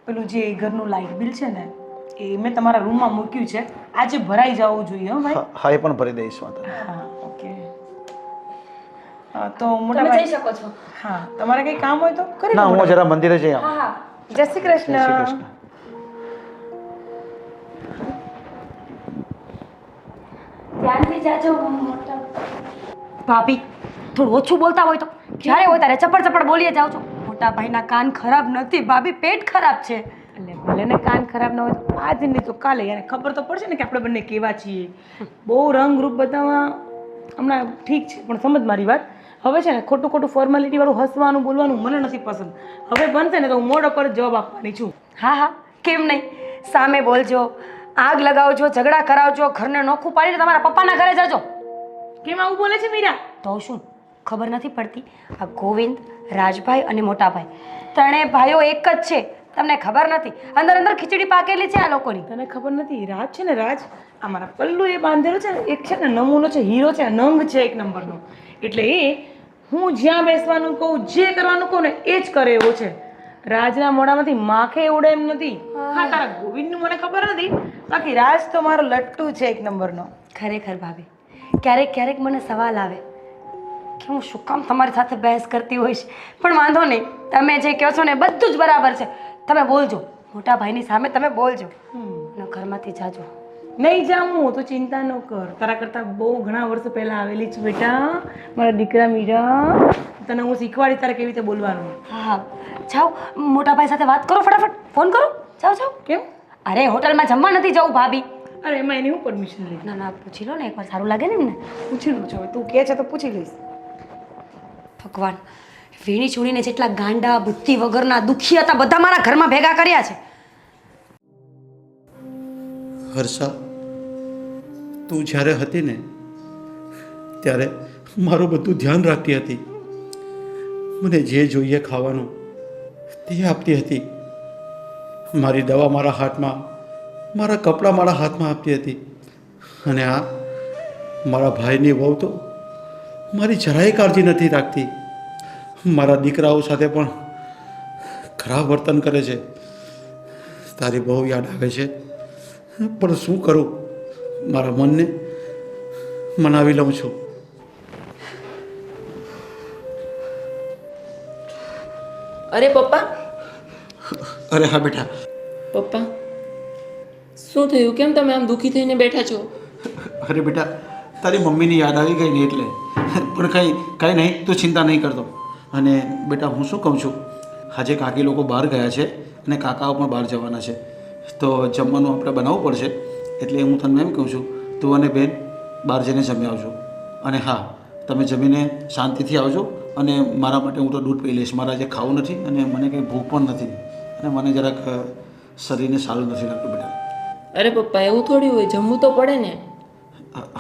પેલું જે ઘરનું લાઇટ બિલ છે ને એ મેં તમારા રૂમમાં મૂક્યું છે, આજે ભરાઈ જવું જોઈએ. હો ભાઈ. હા એ પણ ભરી દઈશ વાંધો નહીં. હા ઓકે. તો મોટા તમે જઈ ભાઈ, શકો છો. હા તમારે કંઈ કામ હોય તો કરી ના લો. હું જરા મંદિરે જઈ આવું. હા હા જય શ્રી કૃષ્ણ. જય શ્રી કૃષ્ણ. ધ્યાનથી જાજો મોટા ભાભી. થોડું ઓછું બોલતા હોય તો જ્યારે હોય ત્યારે ચપડ ચપડ બોલીએ જાવ છો. મોટા ભાઈના કાન ખરાબ નથી ભાભી, પેટ ખરાબ છે. એટલે ભલે ને કાન ખરાબ ન હોય તો આજ નહીં તો કાલે એને ખબર તો પડશે ને કે આપણે બંને કેવા છીએ. બહુ રંગરૂપ બતાવવા હમણાં ઠીક છે, પણ સમજ મારી વાત. હવે છે ને ખોટું ખોટું ફોર્માલિટી વાળું હસવાનું બોલવાનું મને નથી પસંદ. હવે બનશે ને તો હું મોઢ પર જવાબ આપવાની છું. હા હા કેમ નહીં, સામે બોલજો, આગ લગાવજો, ઝઘડા કરાવજો, ઘરને નોખું પાડીને તમારા પપ્પાના ઘરે જજો. કેમ આવું બોલે છે મીરા? તો શું ખબર નથી પડતી? આ ગોવિંદ, રાજભાઈ અને મોટાભાઈ ત્રણેય ભાઈઓ એક જ છે, તમને ખબર નથી? અંદર અંદર ખીચડી પાકેલી છે આ લોકોની. તને ખબર નથી? રાજ છે ને, રાજ આ મારા પલ્લુ એ બાંધેલો છે ને, એક છે ને નમૂનો છે, હીરો છે, નંગ છે એક નંબરનો. એટલે એ હું જ્યાં બેસવાનું કહું, જે કરવાનું કહું ને એ જ કરે એવો છે. રાજના મોઢામાંથી માખે ઉડે એમ નથી. હા તારા ગોવિંદનું મને ખબર નથી, બાકી રાજ તો મારો લટ્ટુ છે એક નંબરનો. ખરેખર ભાભી, ક્યારેક ક્યારેક મને સવાલ આવે કે હું શું કામ તમારી સાથે બહેસ કરતી હોઈશ, પણ વાંધો નહીં, તમે જે કહો છો ને બધું જ બરાબર છે. તમે બોલજો, મોટા ભાઈની સામે તમે બોલજો અને ઘરમાંથી જાજો. નહીં જાઉં તો ચિંતા ન કર, તારા કરતાં બહુ ઘણા વર્ષ પહેલાં આવેલી છું બેટા, મારા દીકરા મીરા. તને હું શીખવાડીશ તારે કેવી રીતે બોલવાનું. હા જાઓ, મોટા ભાઈ સાથે વાત કરો, ફટાફટ ફોન કરો, જાઓ જાઓ. કેમ? અરે હોટલમાં જમવા નથી જવું ભાભી. અરે એમાં એની હું પરમિશન લઈ? ના ના પૂછી લો ને એકવાર, સારું લાગે ને એમને. પૂછી લઉં છું, હવે તું કહે છે તો પૂછી લઈશ. ભગવાન, વીણી ચૂણીને જેટલા ગાંડા બુદ્ધિ વગરના દુખી હતા બધા મારા ઘરમાં ભેગા કર્યા છે. હર્ષા, તું જ્યારે હતી ને ત્યારે મારું બધું ધ્યાન રાખતી હતી. મને જે જોઈએ ખાવાનું તે આપતી હતી. મારી દવા મારા હાથમાં, મારા કપડાં મારા હાથમાં આપતી હતી. અને આ મારા ભાઈની વહુ તો મારી જરાય કાળજી નથી રાખતી. મારા દીકરાઓ સાથે પણ ખરાબ વર્તન કરે છે. તારી બહુ યાદ આવે છે, પણ શું કરું, મારા મનને મનાવી લઉં છું. અરે પપ્પા. અરે હા બેટા. પપ્પા શું થયું? કેમ તમે આમ દુઃખી થઈને બેઠા છો? અરે બેટા, તારી મમ્મીની યાદ આવી ગઈ ને એટલે. પણ કાંઈ નહીં, તું ચિંતા નહીં કરતો. અને બેટા હું શું કહું છું, આજે કાકી લોકો બહાર ગયા છે અને કાકાઓ પણ બહાર જવાના છે, તો જમવાનું આપણે બનાવવું પડશે. એટલે હું તને એમ કહું છું, તું અને બેન બહાર જઈને જમી આવજો. અને હા, તમે જમીને શાંતિથી આવજો. અને મારા માટે હું તો દૂધ પી લઈશ, મારા જે ખાવું નથી અને મને કંઈ ભૂખ પણ નથી, અને મને જરાક શરીરને સારું નથી લાગતું બેટા. અરે પપ્પા એવું થોડી હોય, જમવું તો પડે ને.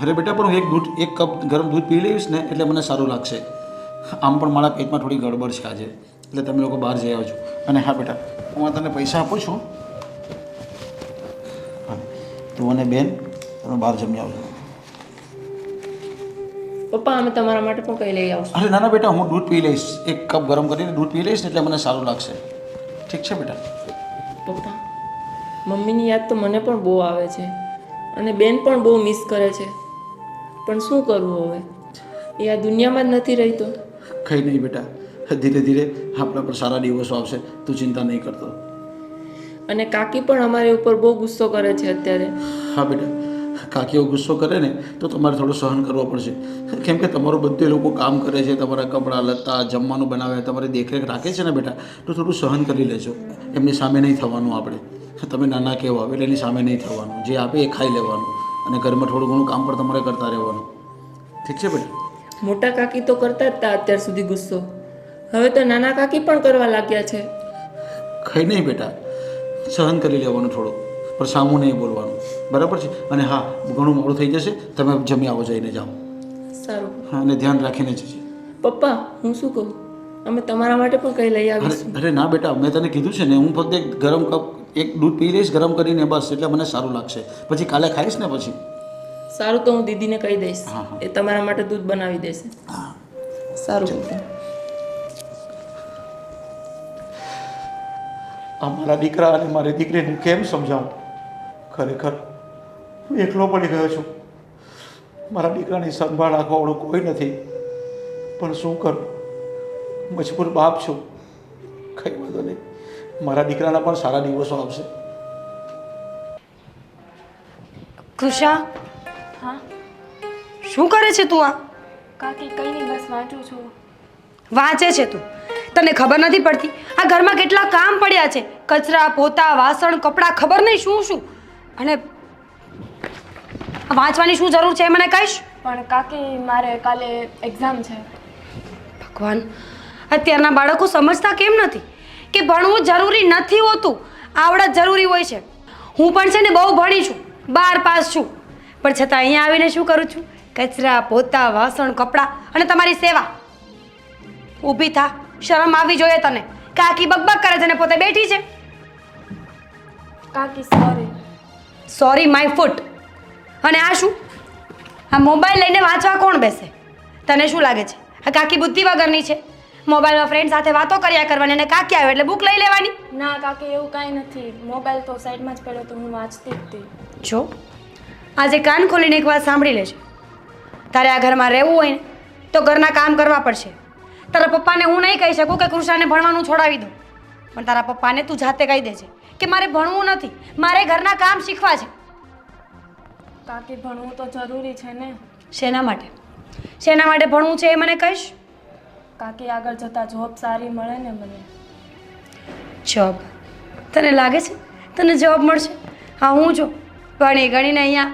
અરે બેટા, પણ હું એક કપ ગરમ દૂધ પી લઈશ ને એટલે મને સારું લાગશે. આમ પણ મારા પેટમાં થોડી ગડબડ છે આજે, એટલે તમે લોકો બહાર જઈ આવજો. અને હા બેટા, હું તને પૈસા આપું છું, તું અને બેન તમે બહાર જમી આવજો. પપ્પા અમે તમારા માટે પણ કંઈ લઈ આવશું. અરે ના ના બેટા, હું દૂધ પી લઈશ, એક કપ ગરમ કરીને દૂધ પી લઈશ ને એટલે મને સારું લાગશે. ઠીક છે બેટા? પપ્પા, મમ્મીની યાદ તો મને પણ બહુ આવે છે અને બેન પણ બહુ મિસ કરે છે, પણ શું કરવું હવે, એ આ દુનિયામાં જ નથી રહેતો. કંઈ નહીં બેટા, ધીરે ધીરે આપણા પર સારા દિવસો આવશે, તું ચિંતા નહીં કરતો. અને કાકી પણ અમારી ઉપર બહુ ગુસ્સો કરે છે અત્યારે. હા બેટા, કાકીઓ ગુસ્સો કરે ને તો તમારે થોડું સહન કરવો પડશે, કેમ કે તમારું બધું એ લોકો કામ કરે છે, તમારા કપડાં લત્તા જમવાનું બનાવે, તમારી દેખરેખ રાખે છે ને બેટા, તો થોડું સહન કરી લેજો. એમની સામે નહીં થવાનું આપણે, તમે નાના કહેવા એટલે એની સામે નહીં થવાનું, જે આપે એ ખાઈ લેવાનું, અને ઘરમાં થોડું ઘણું કામ પણ તમારે કરતા રહેવાનું. ઠીક છે બેટા? મોટા કાકી તો કરતા જ હતા અત્યાર સુધી ગુસ્સો, હવે તો નાના કાકી પણ કરવા લાગ્યા છે. કંઈ નહીં બેટા, સહન કરી લેવાનું થોડું, પણ સામું નહીં બોલવાનું, બરાબર છે? અને હા, ઘણું મોડું થઈ જશે, તમે જમી આવો, જઈને જાઓ. સારું. હા, અને ધ્યાન રાખીને જજે. પપ્પા, હું શું કહું, અમે તમારા માટે પણ કંઈ લઈ આવીશું. અરે ના બેટા, મેં તને કીધું છે ને, હું ફક્ત એક ગરમ કપ એક દૂધ પી લઈશ ગરમ કરીને, બસ, એટલે મને સારું લાગશે. પછી કાલે ખાઈશ ને પછી. સારું, તો હું દીદીને કહી દઈશ, હા, હા. એ તમારા માટે દૂધ બનાવી દેશે. હા. સારું. આ મારા દીકરા અને મારી દીકરીને હું કેમ સમજાવું? ખરેખર હું એકલો પડી ગયો છું. મારા દીકરાની સંભાળ રાખવાવાળું કોઈ નથી, પણ શું કરું, મજબૂર બાપ છું. કંઈ વાંધો નહીં, મારા દીકરાના પણ સારા દિવસો આવશે. ખુશા, હા શું કરે છે તું? આ કાકી કંઈ નહીં, બસ વાંચું છું. વાંચે છે તું? તને ખબર નથી પડતી આ ઘરમાં કેટલા કામ પડ્યા છે? કચરા, પોતા, વાસણ, કપડાં, ખબર નહીં શું શું. અને વાંચવાની શું જરૂર છે એ મને કહીશ? પણ કાકી મારે કાલે એક્ઝામ છે. ભગવાન, અત્યારના બાળકો સમજતા કેમ નથી કે ભણવું જરૂરી નથી હોતું, આવડત જરૂરી હોય છે. હું પણ છે ને બહુ ભણી છું, 12 પાસ છું, પણ છતાં અહીંયા આવીને શું કરું છું? કચરા, પોતા, વાસણ, કપડાં અને તમારી સેવા. ઊભી થા, શરમ આવી જોઈએ તને. કાકી બકબક કરે છે ને પોતે બેઠી છે. કાકી સોરી. Sorry my foot. અને આ શું? આ મોબાઈલ લઈને વાંચવા કોણ બેસે? તને શું લાગે છે આ કાકી બુદ્ધિ વગરની છે? મોબાઈલમાં ફ્રેન્ડ સાથે વાતો કર્યા કરવાની અને કાકી આવે એટલે બુક લઈ લેવાની. ના કાકી, એવું કાંઈ નથી. મોબાઈલ તો સાઈડમાં જ પડ્યો તો હું વાંચતી જ હતી. જો આજે કાન ખોલીને એક વાત સાંભળી લેજે. તારે આ ઘરમાં રહેવું હોય ને તો ઘરના કામ કરવા પડશે. તારા પપ્પાને હું નહીં કહી શકું કે કૃષાને ભણવાનું છોડાવી દો, પણ તારા પપ્પાને તું જાતે કહી દેજે કે મારે ભણવું નથી, મારે ઘરના કામ શીખવા છે. કાકી ભણવું તો જરૂરી છે ને. શેના માટે? શેના માટે ભણવું છે એ મને કહીશ? કાકી આગળ જતાં જોબ સારી મળે ને મને. જોબ? તને લાગે છે તને જોબ મળશે? હા, હું જો ભણી ગણીને અહીંયા.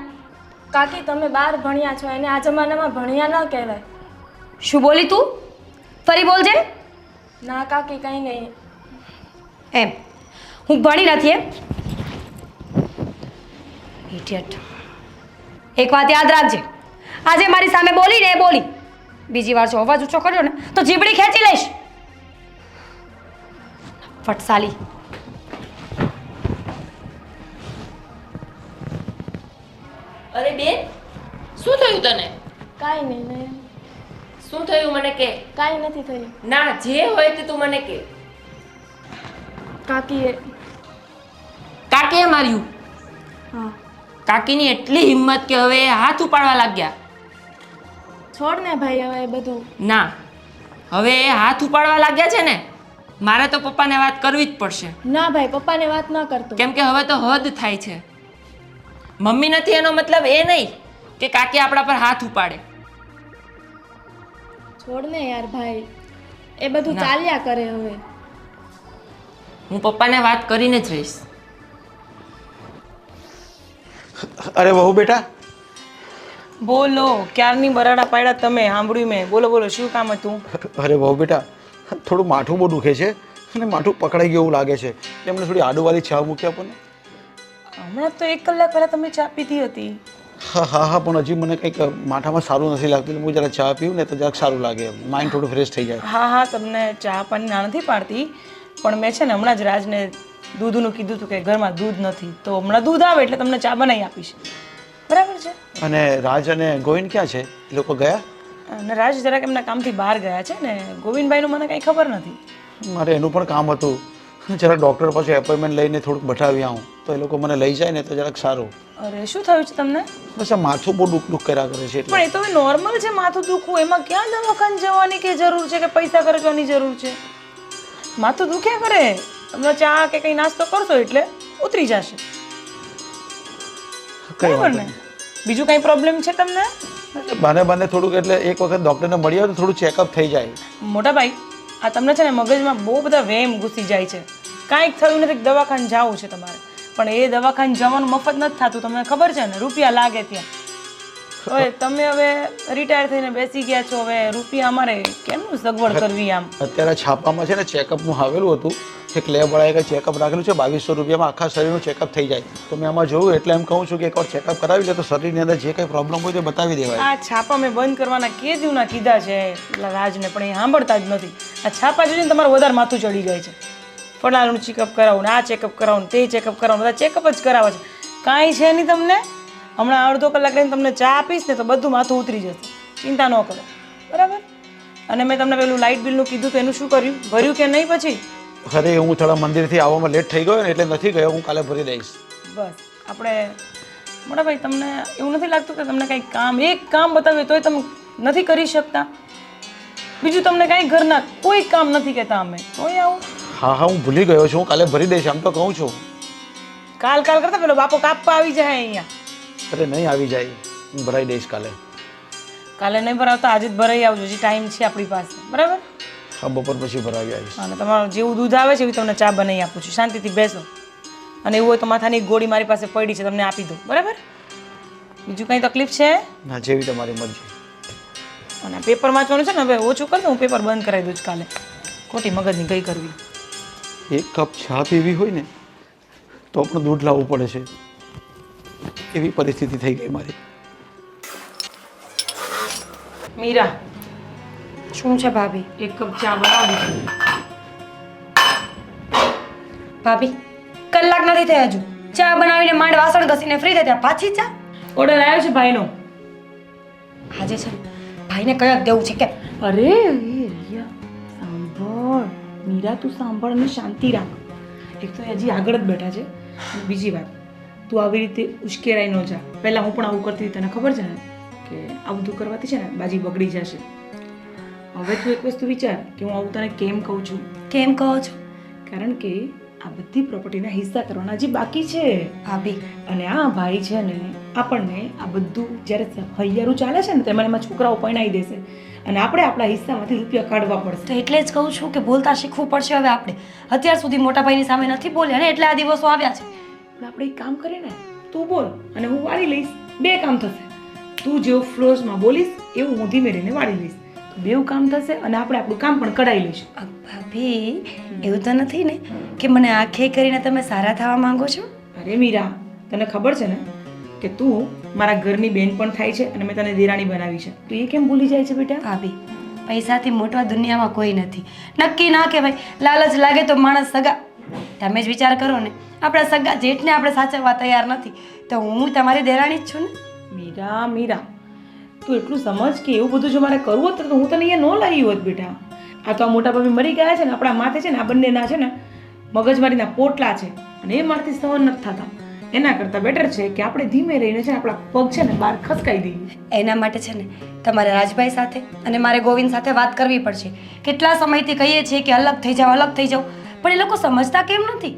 કાકી તમે 12 ભણ્યા છો, એને આ જમાનામાં ભણ્યા ન કહેવાય. શું બોલી તું? ફરી બોલજે. ના કાકી કંઈ નહીં. એમ હું ભણી નથી એમ? ઇડિયટ. એક વાત યાદ રાખજે, આજે મારી સામે બોલી ને એ બોલી, બીજી વાર જો અવાજ ઊંચો કર્યો ને તો જીબડી ખેંચી લઈશ. ફટસાલી. અરે બેન, શું થયું તને? કાંઈ નહીં ને. શું થયું મને કે? કાંઈ નથી થયું. ના, જે હોય તે તું મને કે. કાકીએ. કાકીએ માર્યું? હા. કાકીની એટલી હિંમત કે હવે એ હાથ ઉપાડવા લાગ્યા. છોડ ને ભાઈ હવે એ બધું. ના, હવે એ હાથ ઉપાડવા લાગ્યા છે ને, મારે તો પપ્પાને વાત કરવી જ પડશે. ના ભાઈ, પપ્પાને વાત ન કરતો. કેમ કે હવે તો હદ થાય છે. મમ્મી નથી એનો મતલબ એ નહીં કે કાકી આપણા પર હાથ ઉપાડે. છોડ ને યાર ભાઈ, એ બધું ના. ચાલ્યા કરે હવે. હું પપ્પાને વાત કરીને જ રહીશ. અરે વહુ બેટા, બોલો, ક્યારની બરાડા પાડ્યા તમે, સાંભળ્યું મેં. બોલો બોલો, શું કામ હતું? અરે વહુ બેટા, થોડું માથું બહુ દુખે છે અને માથું પકડાઈ ગયું એવું લાગે છે, એટલે એમને થોડી આડુવાળી ચા મૂકી આપો ને. હમણાં તો 1 કલાક પહેલા તમે ચા પીધી હતી. હા હા હા, પણ હજી મને કંઈક માથામાં સારું નથી લાગતું, એટલે હું જરા ચા પીવું ને તો જરાક સારું લાગે, માઇન્ડ થોડું ફ્રેશ થઈ જાય. હા હા, તમને ચા પાણી ના નથી પાડતી, પણ મેં છે ને હમણાં જ રાજને દૂધનું કીધું હતું કે ઘરમાં દૂધ નથી, તો હમણાં દૂધ આવે એટલે તમને ચા બનાવી આપીશ. બરાબર છે? અને રાજ અને ગોવિંદ ક્યાં છે? એ લોકો ગયા? અને રાજ જરાક એમના કામથી બહાર ગયા છે ને ગોવિંદભાઈનું મને કંઈ ખબર નથી. મારે એનું પણ કામ હતું, જરાક ડૉક્ટર પાસે એપોઇન્ટમેન્ટ લઈને થોડુંક બઠાવી આવું તો એ લોકો મને લઈ જાય ને તો જરાક સારું. અરે શું થયું છે તમને? બસ આ માથું બહુ દુઃખ કર્યા કરે છે એટલે. પણ એ તો નોર્મલ છે માથું દુખવું, એમાં ક્યાં દવાખાને જવાની કે જરૂર છે કે પૈસા ખર્ચવાની જરૂર છે? માથું દુખ્યા કરે, તમે ચા કે કંઈ નાસ્તો કરશો એટલે ઉતરી જશે. બરાબર ને? બીજું કંઈ પ્રોબ્લેમ છે તમને? બાને થોડુંક એટલે એક વખત ડૉક્ટરને મળી આવે તો થોડું ચેકઅપ થઈ જાય. મોટા ભાઈ, આ તમને છે ને મગજમાં બહુ બધા વહેમ ઘૂસી જાય છે. કાંઈક થયું નથી, દવાખાને જવું છે તમારે, પણ એ દવાખાને જવાનું મફત નથી થતું, તમને ખબર છે ને? રૂપિયા લાગે ત્યાં. હવે તમે હવે રિટાયર થઈને બેસી ગયા છો, હવે રૂપિયા અમારે કેમનું સગવડ કરવી આમ? અત્યારે છાપામાં છે ને ચેકઅપનું આવેલું હતું કે લેબવાળાએ કંઈ ચેકઅપ રાખેલું છે 2200 રૂપિયામાં આખા શરીરનું ચેકઅપ થઈ જાય. તો મેં આમાં જોયું એટલે એમ કહું છું કે એકવાર ચેકઅપ કરાવી લે તો શરીરની અંદર જે કંઈ પ્રોબ્લેમ હોય તે બતાવી દેવાય. આ છાપા મેં બંધ કરવાના કે જૂના કીધા છે પેલા રાજને, પણ એ સાંભળતા જ નથી. આ છાપા જોઈને તમારું વધારે માથું ચડી જાય છે. ફલાણું ચેકઅપ કરાવું ને આ ચેકઅપ કરાવું ને તે ચેકઅપ કરાવું, બધા ચેકઅપ જ કરાવે છે. કાંઈ છે નહીં તમને. હમણાં અડધો કલાક લઈને તમને ચા આપીશ ને તો બધું માથું ઉતરી જશે. ચિંતા ન કરો, બરાબર? અને મેં તમને પેલું લાઇટ બિલનું કીધું તો એનું શું કર્યું? ભર્યું કે નહીં પછી? અરે હું થોડા મંદિરથી આવવામાં લેટ થઈ ગયો ને એટલે નથી ગયો. હું કાલે ભરી દઈશ. બસ આપણે મોટા ભાઈ, તમને એવું નથી લાગતું કે તમને કંઈ કામ, એક કામ બતાવ્યું તોય તમે નથી કરી શકતા? બીજું તમને કાંઈ ઘરના કોઈ કામ નથી કહેતા અમે તોય આવું? હા હું ભૂલી ગયો છું. હું કાલે ભરી દઈશ આમ તો કહું છું. કાલ કરતા પેલો બાપો કાપવા આવી જાય અહીંયા. અરે નહીં આવી જાય, હું ભરાઈ દઈશ કાલે. કાલે નહીં ભરાવતા આજે જ ભરાઈ આવજો, હજી ટાઈમ છે આપણી પાસે, બરાબર? હા બપોર પછી ભરાવી આવીશ. અને તમારું જેવું દૂધ આવે છે એવી તમને ચા બનાવી આપું છું. શાંતિથી બેસો, અને એવું હોય તો માથાની એક ગોળી મારી પાસે પડી છે, તમને આપી દો, બરાબર? બીજું કંઈ તકલીફ છે? ના, જેવી તમારી મરજી. અને પેપર વાંચવાનું છે ને હવે ઓછું કરતો, હું પેપર બંધ કરાવી દઉં છું કાલે. ખોટી મગજની કઈ કરવી. એક કપ ચા પીવી હોય ને તો પણ દૂધ લાવવું પડે છે, એવી પરિસ્થિતિ થઈ ગઈ મારી. મીરા, શું છે ભાભી? એક કપ ચા બનાવી છે. ભાભી કલાક નથી થયા હજુ, ચા બનાવીને માંડ વાસણ ઘસીને ફ્રી થઈ ત્યાં પાછી ચા? ઓર્ડર આવ્યો છે ભાઈનો. આજે છે ને ભાઈને કયા દેવું છે કે? અરે રિયા, સાંભળ. મીરા તું સાંભળ ને શાંતિ રાખ. એક તો હજી આગળ જ બેઠા છે, અને બીજી વાત, તું આવી રીતે ઉશ્કેરાઈ ન જા. પહેલાં હું પણ આવું કરતી હતી, તને ખબર છે ને કે આ બધું કરવાથી છે ને બાજી બગડી જશે. હવે તું એક વસ્તુ વિચાર કે હું આવું તને કેમ કહું છું. કેમ કહો છો? કારણ કે આ બધી પ્રોપર્ટીના હિસ્સા કરવાના હજી બાકી છે. ભાભી અને આ ભાઈ છે ને આપણને આ બધું જ્યારે હૈયારું ચાલે છે ને તેમાં એમાં છોકરાઓ પરણાવી દેશે, અને આપણે આપણા હિસ્સામાંથી રૂપિયા કાઢવા પડશે. તો એટલે જ કહું છું કે બોલતા શીખવું પડશે હવે આપણે. અત્યાર સુધી મોટા ભાઈની સામે નથી બોલ્યા ને એટલે આ દિવસો આવ્યા છે. પણ આપણે એક કામ કરીએ ને, તું બોલ અને હું વાળી લઈશ. બે કામ થશે. તું જેવું ફ્લોઝમાં બોલીશ એવું હું ધીમે રહીને વાળી લઈશ. બેવું કામ થશે અને આપણે આપણું કામ પણ કઢાઈ લઈશું. ભાભી એવું તો નથી ને કે મને આંખે કરીને તમે સારા થવા માંગો છો? અરે મીરા, તને ખબર છે ને કે તું મારા ઘરની બેન પણ થાય છે અને મેં તને દેરાણી બનાવી છે. તું એ કેમ ભૂલી જાય છે બેટા? ભાભી પૈસાથી મોટવા દુનિયામાં કોઈ નથી. નક્કી ના કહેવાય. લાલચ લાગે તો માણસ સગા. તમે જ વિચાર કરો ને, આપણા સગા જેઠને આપણે સાચવવા તૈયાર નથી તો હું તમારી દેરાણી જ છું ને. મીરા, તું એટલું સમજ કે એવું બધું જો મારે કરવું હોત તો હું તને અહીંયા ન લાવી હોત બેટા. આ તો આ મોટા ભાભી મરી ગયા છે ને, આપણા માથે છે ને આ બંનેના છે ને મગજમારીના પોટલા છે અને એ મારથી સહન નથી થતા. એના કરતાં બેટર છે કે આપણે ધીમે રહીને છે ને આપણા પગ છે ને બહાર ખસકાઈ દઈએ. એના માટે છે ને તમારે રાજભાઈ સાથે અને મારે ગોવિંદ સાથે વાત કરવી પડશે. કેટલા સમયથી કહીએ છીએ કે અલગ થઈ જાઓ, પણ એ લોકો સમજતા કેમ નથી?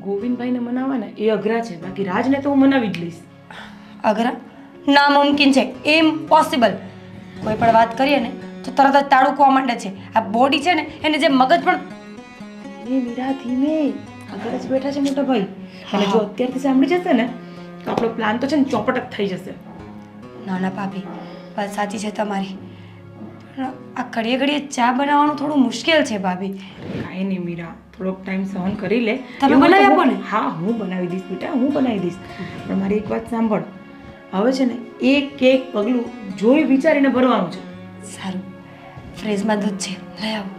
ગોવિંદભાઈને મનાવવા ને એ અઘરા છે, બાકી રાજને તો હું મનાવી જ લઈશ. અઘરા? નામુમકિન છે, ઇમ્પોસિબલ. કોઈ પણ વાત કરીએ ને તો તરત જ તાળુકવા માંડે છે. આ બોડી છે ને એને જે મગજ પણ. એ મીરા ધીમે, આગળ જ બેઠા છે મોટા ભાઈ, અને જો અત્યારથી સાંભળી જશે ને તો આપણો પ્લાન તો છે ને ચોપટ જ થઈ જશે. ના ના ભાભી, વાત સાચી છે તમારી, પણ આ ઘડીએ ઘડીએ ચા બનાવવાનું થોડું મુશ્કેલ છે ભાભી. કાંઈ નહીં મીરા, થોડોક ટાઈમ સહન કરી લે. તમે બનાવી આપો ને? હા હું બનાવી દઈશ બેટા, હું બનાવી દઈશ. પણ મારી એક વાત સાંભળ, હવે છે ને એક એક પગલું જોઈ વિચારીને ભરવાનું છે. સારું, ફ્રીજમાં દૂધ છે, લઈ આવો.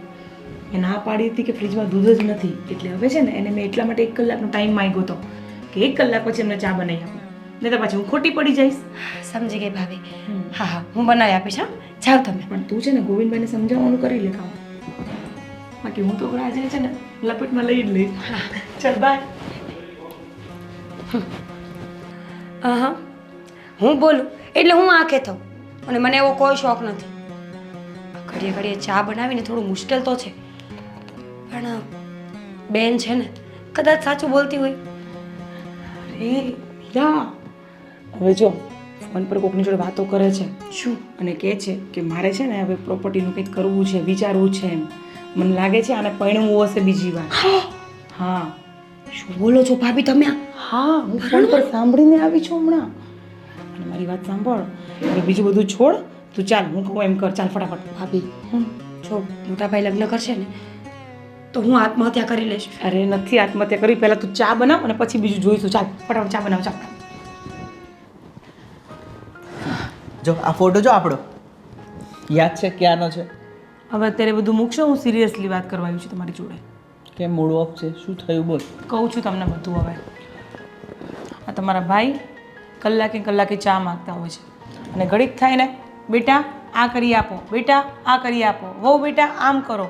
એ ના પાડી હતી કે ફ્રીજમાં દૂધ જ નથી, એટલે હવે છે ને એને મેં એટલા માટે 1 કલાકનો ટાઈમ માંગ્યો હતો કે 1 કલાક પછી એમને ચા બનાવી આપું, નહીં તો પછી હું ખોટી પડી જઈશ. સમજી ગઈ ભાભી. હા હા, હું બનાવી આપીશ. હા, જાઓ તમે. પણ તું છે ને ગોવિંદભાઈને સમજાવવાનું કરી લે કામ, બાકી હું તો આજે છે ને લપેટમાં લઈ જ લઈશ. ચાલ બાય. હા, હું બોલું એટલે હું આંખે થઉં, અને મને એવો કોઈ શોખ નથી. ઘડીએ ઘડીએ ચા બનાવીને થોડું મુશ્કેલ તો છે, પણ બેન છે ને કદાચ સાચું બોલતી હોય. અરે મીરા, હવે જો ફોન પર કોકની જોડે વાતો કરે છે શું? અને કહે છે કે મારે છે ને હવે પ્રોપર્ટીનું કંઈક કરવું છે, વિચારવું છે એમ. મને લાગે છે આને પરણવું હશે બીજી વાર. હા. શું બોલો છો ભાભી તમે? હા, હું ફોન પર સાંભળીને આવી છું હમણાં. અને મારી વાત સાંભળ, હવે બીજું બધું છોડ, તું ચાલ, હું કહું એમ કર, ચાલ ફટાફટ. ભાભી જો મોટા ભાઈ લગ્ન કરશે ને તો હું આત્મહત્યા કરી લઈશ. અરે નથી આત્મહત્યા કરી, પહેલાં તું ચા બનાવ અને પછી બીજું જોઈશું. ચાલ ફટાફટ ચા બનાવ, ચાલ. જો આ ફોટો જો આપણો યાદ છે ક્યાંનો છે? હવે અત્યારે બધું મૂકશો, હું સિરિયસલી વાત કરવા આવી છું તમારી જોડે. કેમ મૂડ ઓફ છે? શું થયું બોલ? કહું છું તમને બધું. હવે આ તમારા ભાઈ કલાકે કલાકે ચા માગતા હોય છે અને ઘડીક થાય ને, બેટા આ કરી આપો, બેટા આ કરી આપો, વહુ બેટા આમ કરો.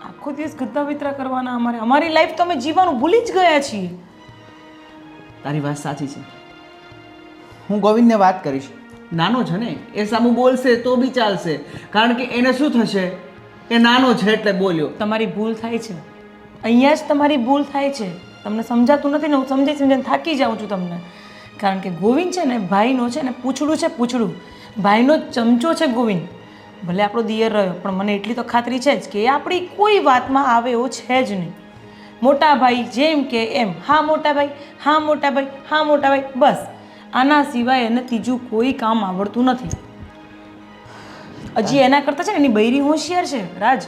આખો દિવસ ગદ્દા વિતરા કરવાના. અમારી લાઈફ તો અમે જીવવાનું ભૂલી જ ગયા છીએ. તારી વાત સાચી છે. હું ગોવિંદને વાત કરીશ. નાનો છે ને, એ સામું બોલશે તો બી ચાલશે, કારણ કે એને શું થશે કે નાનો છે એટલે બોલ્યો. તમારી ભૂલ થાય છે, અહીંયા જ તમારી ભૂલ થાય છે. તમને સમજાતું નથી ને, હું સમજીને થાકી જાઉં છું તમને. કારણ કે ગોવિંદ છે ને ભાઈનો છે ને પૂછડું છે, પૂછડું ભાઈનો ચમચો છે ગોવિંદ. ભલે આપણો દિયર રહ્યો, પણ મને એટલી તો ખાતરી છે જ કે એ આપણી કોઈ વાતમાં આવે એવો છે જ નહીં. મોટા ભાઈ જેમ કે એમ, હા મોટા ભાઈ, હા મોટા ભાઈ, હા મોટા ભાઈ, બસ. આના સિવાય એને ત્રીજું કોઈ કામ આવડતું નથી. હજી એના કરતાં છે ને એની બૈરી હોશિયાર છે રાજ.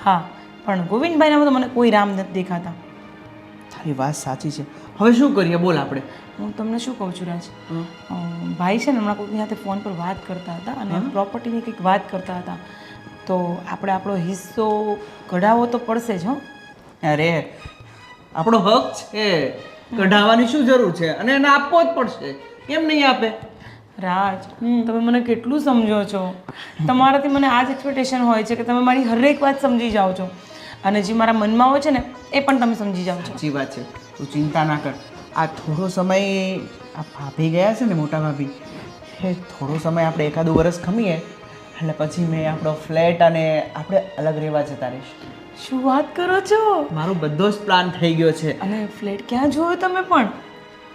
હા, પણ ગોવિંદભાઈનામાં તો મને કોઈ રામ નથી દેખાતા. તારી વાત સાચી છે. હવે શું કરીએ બોલ આપણે? હું તમને શું કહું છું રાજ, ભાઈ છે ને હમણાં કોઈની સાથે ફોન પર વાત કરતા હતા અને પ્રોપર્ટીની કંઈક વાત કરતા હતા. તો આપણે આપણો હિસ્સો કઢાવવો તો પડશે જ. હો, અરે આપણો હક છે, કઢાવવાની શું જરૂર છે? અને એને આપવો જ પડશે. કેમ નહીં આપે? રાજ તમે મને કેટલું સમજો છો. તમારાથી મને આ જ એક્સપેક્ટેશન હોય છે કે તમે મારી હરેક વાત સમજી જાઓ છો અને જે મારા મનમાં હોય છે ને એ પણ તમે સમજી જાઓ છો. સાચી વાત છે, તું ચિંતા ના કર. આ થોડો સમય આ ભાભી ગયા છે ને, મોટા ભાભી, એ થોડો સમય આપણે એકાદું વરસ ખમીએ એટલે પછી મેં આપણો ફ્લેટ અને આપણે અલગ રહેવા જતા રહીશું. શું વાત કરો છો? મારો બધો જ પ્લાન થઈ ગયો છે. અને ફ્લેટ ક્યાં જોયો તમે પણ?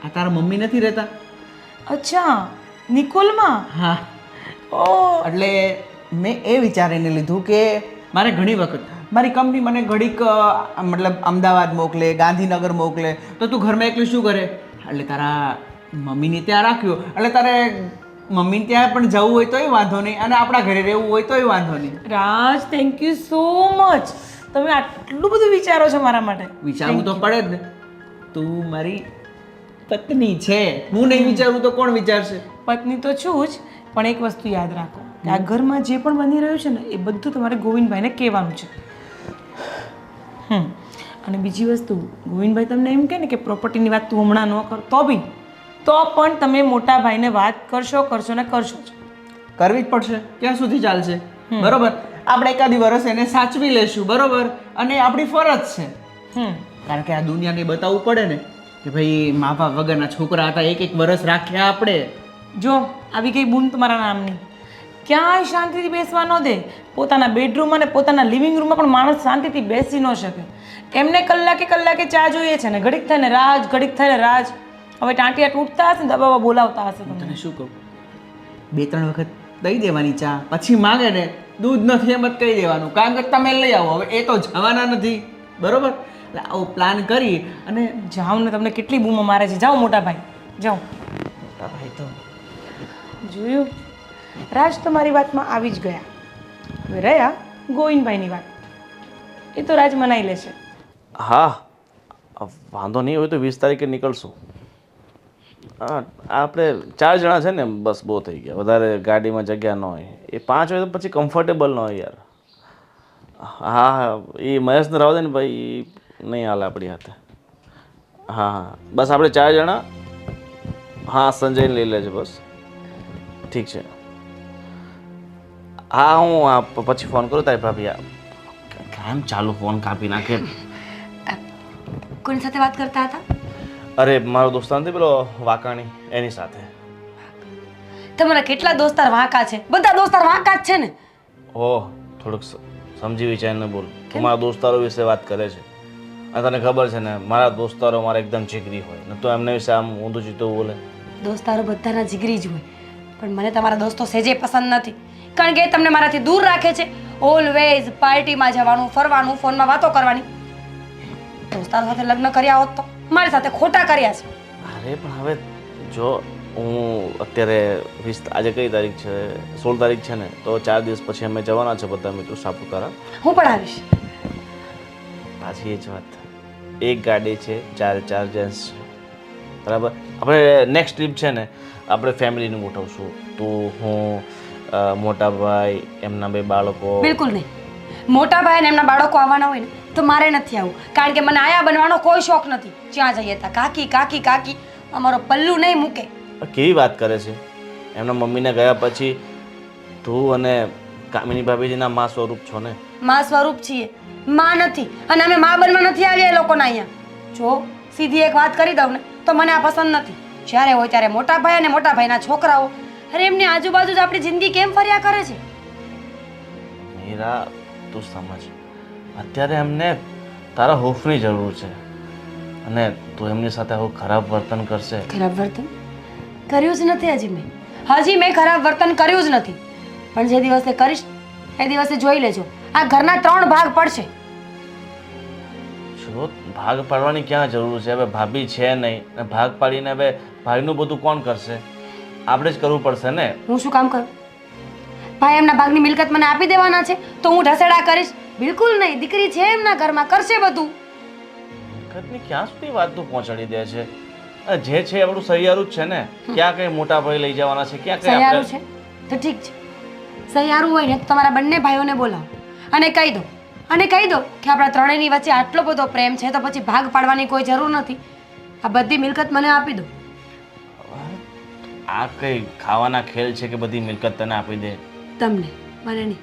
આ તારા મમ્મી નથી રહેતા? અચ્છા, નિકોલમાં? હા. ઓ, એટલે મેં એ વિચારીને લીધું કે મારે ઘણી વખત મારી કંપની મને ઘડીક મતલબ અમદાવાદ મોકલે, ગાંધીનગર મોકલે, તો તું ઘરમાં એકલું શું કરે? એટલે તારા મમ્મીને ત્યાં રાખ્યો, એટલે તારે મમ્મીને ત્યાં પણ જવું હોય તોય વાંધો નહીં અને આપણા ઘરે રહેવું હોય તોય વાંધો નહીં. રાજ થેન્ક યુ સો મચ. તમે આટલું બધું વિચારો છો મારા માટે. વિચારવું તો પડે જ ને. તું મારી પત્ની છે, હું નહીં વિચારું તો કોણ વિચારશે? પત્ની તો છું જ, પણ એક વસ્તુ યાદ રાખો કે આ ઘરમાં જે પણ બની રહ્યું છે ને એ બધું તમારે ગોવિંદભાઈને કહેવાનું છે. અને બીજી વસ્તુ, ગોવિંદભાઈ તમને એમ કહે ને કે પ્રોપર્ટીની વાત તું હમણાં ન કર, તો પણ તમે મોટા ભાઈને વાત કરશો ને કરશો જ. કરવી જ પડશે. ક્યાં સુધી ચાલશે? બરોબર, આપણે એકાદી વર્ષ એને સાચવી લેશું, બરોબર, અને આપણી ફરજ છે. કારણ કે આ દુનિયાને બતાવવું પડે ને કે ભાઈ મા બાપ વગરના છોકરા હતા, એક વર્ષ રાખ્યા આપણે. જો આવી ગઈ બૂન તમારા નામની, ક્યાંય શાંતિથી બેસવા ન દે. પોતાના બેડરૂમ અને પોતાના લિવિંગ રૂમમાં પણ માણસ શાંતિથી બેસી ન શકે. એમને કલાકે કલાકે ચા જોઈએ છે ને, ઘડીક થાય ને રાજ, ઘડીક થાય ને રાજ. હવે ટાંટિયા તૂટતા હશે ને દબાવા બોલાવતા હશે તમને. તને શું કહું, 2-3 વખત દઈ દેવાની ચા, પછી માગે ને દૂધ નથી એમ જ કહી દેવાનું, કારણ કે તમે લઈ આવો. હવે એ તો જવાના નથી, બરોબર? એટલે આવો પ્લાન કરી અને જાઓ ને, તમને કેટલી બૂમો મારે છે. જાઓ મોટા ભાઈ, જાઓ. મોટા ભાઈ તો જોયું, રાજ તમારી વાતમાં આવી જ ગયા. હવે રહ્યા ગોવિંદભાઈની વાત, એ તો રાજ મનાઈ લેશે. હા, વાંધો નહીં હોય તો 20 તારીખે નીકળશું. હા, આપણે 4 જણા છે ને, બસ બહુ થઈ ગયા. વધારે ગાડીમાં જગ્યા ન હોય. એ 5 હોય તો પછી કમ્ફર્ટેબલ ન હોય યાર. હા, એ મહેશને રાવ દે ને ભાઈ, એ નહીં હાલે આપણી હાથે. હા, બસ આપણે 4 જણા. હા, સંજયને લઈ લેજે બસ. ઠીક છે. હા, હું પછી ફોન કરું તારી ભાભી. કામ ચાલુ, ફોન કાપી નાખે. કોની સાથે વાત કરતા હતા? અરે મારો દોસ્તાર નથી પેલો વાકાણી, એની સાથે. તમારા કેટલા દોસ્તાર વાંકા છે? બધા દોસ્તાર વાંકા જ છે ને? ઓહ, થોડુંક સમજી વિચારીને બોલ. તું મારા દોસ્તારો વિશે વાત કરે છે અને તને ખબર છે ને મારા દોસ્તારો મારા એકદમ જીગરી હોય ને, તો એમના વિશે આમ ઊંધું ચીતું બોલે. દોસ્તારો બધાના જીગરી જ હોય, પણ મને તમારા દોસ્તો સેજે પસંદ નથી, કારણ કે એ તમને મારાથી દૂર રાખે છે. ઓલવેઝ પાર્ટીમાં જવાનું, ફરવાનું, ફોનમાં વાતો કરવાની. દોસ્તારો સાથે લગ્ન કર્યા હોત તો મારી સાથે ખોટા કર્યા છે. અરે પણ હવે જો હું અત્યારે આજે કઈ તારીખ છે 16 તારીખ છે ને, તો 4 દિવસ પછી અમે જવાના છે બધા મિત્રો સાપુતારા. હું પણ આવીશ. પાછી એ જ વાત, એક ગાડી છે, 4 જેન્ટ્સ છે, બરાબર. આપણે નેક્સ્ટ ટ્રીપ છે ને આપણે ફેમિલીનું ગોઠવશું. તું, હું, મોટા ભાઈ, એમના 2 બાળકો. બિલકુલ નહીં. મોટા ભાઈ અને એમના બાળકો આવવાના હોય ને તો મારે નથી આવવું, કારણ કે મને આયા બનવાનો કોઈ શોખ નથી. જ્યાં જઈએ ત્યાં કાકી કાકી કાકી, અમારો પલ્લુ નહીં મૂકે. કેવી વાત કરે છે? એમના મમ્મીને ગયા પછી તું અને કામિની ભાભીજીના મા સ્વરૂપ છો ને. માં સ્વરૂપ છીએ, માં નથી. અને અમે માં બનવા નથી આવ્યા એ લોકોના અહીંયા. જો સીધી એક વાત કરી દઉં ને તો મને આ પસંદ નથી. જ્યારે હોય ત્યારે મોટા ભાઈ અને મોટા ભાઈના છોકરાઓ, અરે એમની આજુબાજુ જ આપણી જિંદગી કેમ ફર્યા કરે છે? મીરા, તું સમજ, અત્યારે એમને તારા હોફની જરૂર છે અને તું એમની સાથે આવું ખરાબ વર્તન કરશે. ખરાબ વર્તન કર્યું જ નથી હજી મેં ખરાબ વર્તન કર્યું જ નથી. પણ જે દિવસે કરીશ એ દિવસે જોઈ લેજો, આ ઘરના 3 ભાગ પડશે. જો ભાગ પાડવાની ક્યાં જરૂર છે? હવે ભાભી છે નહીં અને ભાગ પાડીને હવે ભાઈનું બધું કોણ કરશે? આપણે જ કરવું પડશે ને. હું શું કામ કરું? ભાઈ એમના ભાગની મિલકત મને આપી દેવાના છે તો હું ઢસેડા કરીશ? બિલકુલ નહીં. દીકરી છે એમના ઘરમાં, કરશે બધું. મિલકતની ક્યાં સુધી વાત તું પહોંચાડી દે છે? જે છે આપણું સહિયારું જ છે ને. ક્યાં કઈ મોટા ભાઈ લઈ જવાના છે? ક્યાં કઈ સહિયારું છે તો ઠીક છે. સહિયારું હોય ને તો તમારા બંને ભાઈઓને બોલાવો અને કહી દો કે આપણા ત્રણેયની વચ્ચે આટલો બધો પ્રેમ છે તો પછી ભાગ પાડવાની કોઈ જરૂર નથી. આ બધી મિલકત મને આપી દો. આ કઈ ખાવાના ખેલ છે કે બધી મિલકત તને આપી દે? તમને, મને નહીં.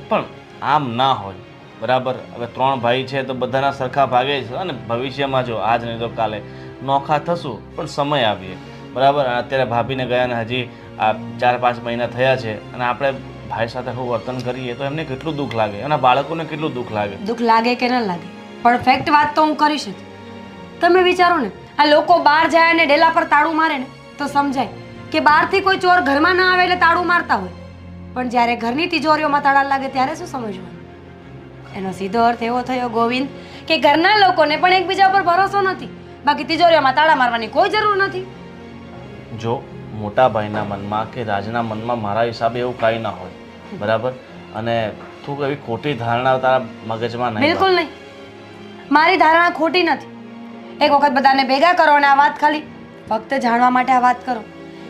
પણ આમ ના હોય, બરાબર. હવે 3 ભાઈ છે તો બધાના સરખા ભાગે છે અને ભવિષ્યમાં જો આજ નહીં તો કાલે નોખા થશું, પણ સમય આવીએ, બરાબર. અત્યારે ભાભીને ગયા ને હજી આ 4-5 મહિના થયા છે અને આપણે ભાઈ સાથે હું વર્તન કરીએ તો એમને કેટલું દુઃખ લાગે, એના બાળકોને કેટલું દુઃખ લાગે. દુઃખ લાગે કે ન લાગે, પરફેક્ટ વાત તો હું કરીશ જ. તમે વિચારો ને, આ લોકો બહાર જાય અને ડેલા પર તાળું મારે ને તો સમજાય કે બહારથી કોઈ ચોર ઘરમાં ના આવે એટલે તાળું મારતા હોય, પણ જ્યારે ઘરની તિજોરીઓમાં તાળા લાગે ત્યારે શું સમજવાનું? એનો સીધો અર્થ એવો થયો ગોવિંદ કે ઘરના લોકોને પણ એકબીજા પર ભરોસો નથી, બાકી તિજોરીઓમાં તાળા મારવાની કોઈ જરૂર નથી. જો મોટા ભાઈના મનમાં કે રાજના મનમાં મારા હિસાબે એવું કાંઈ ના હોય, બરાબર. અને તું એવી ખોટી ધારણા તારા મગજમાં નહીં. બિલકુલ નહીં. મારી ધારણા ખોટી નથી. એક વખત બધાને ભેગા કરો અને આ વાત ખાલી ફક્ત જાણવા માટે આ વાત કરો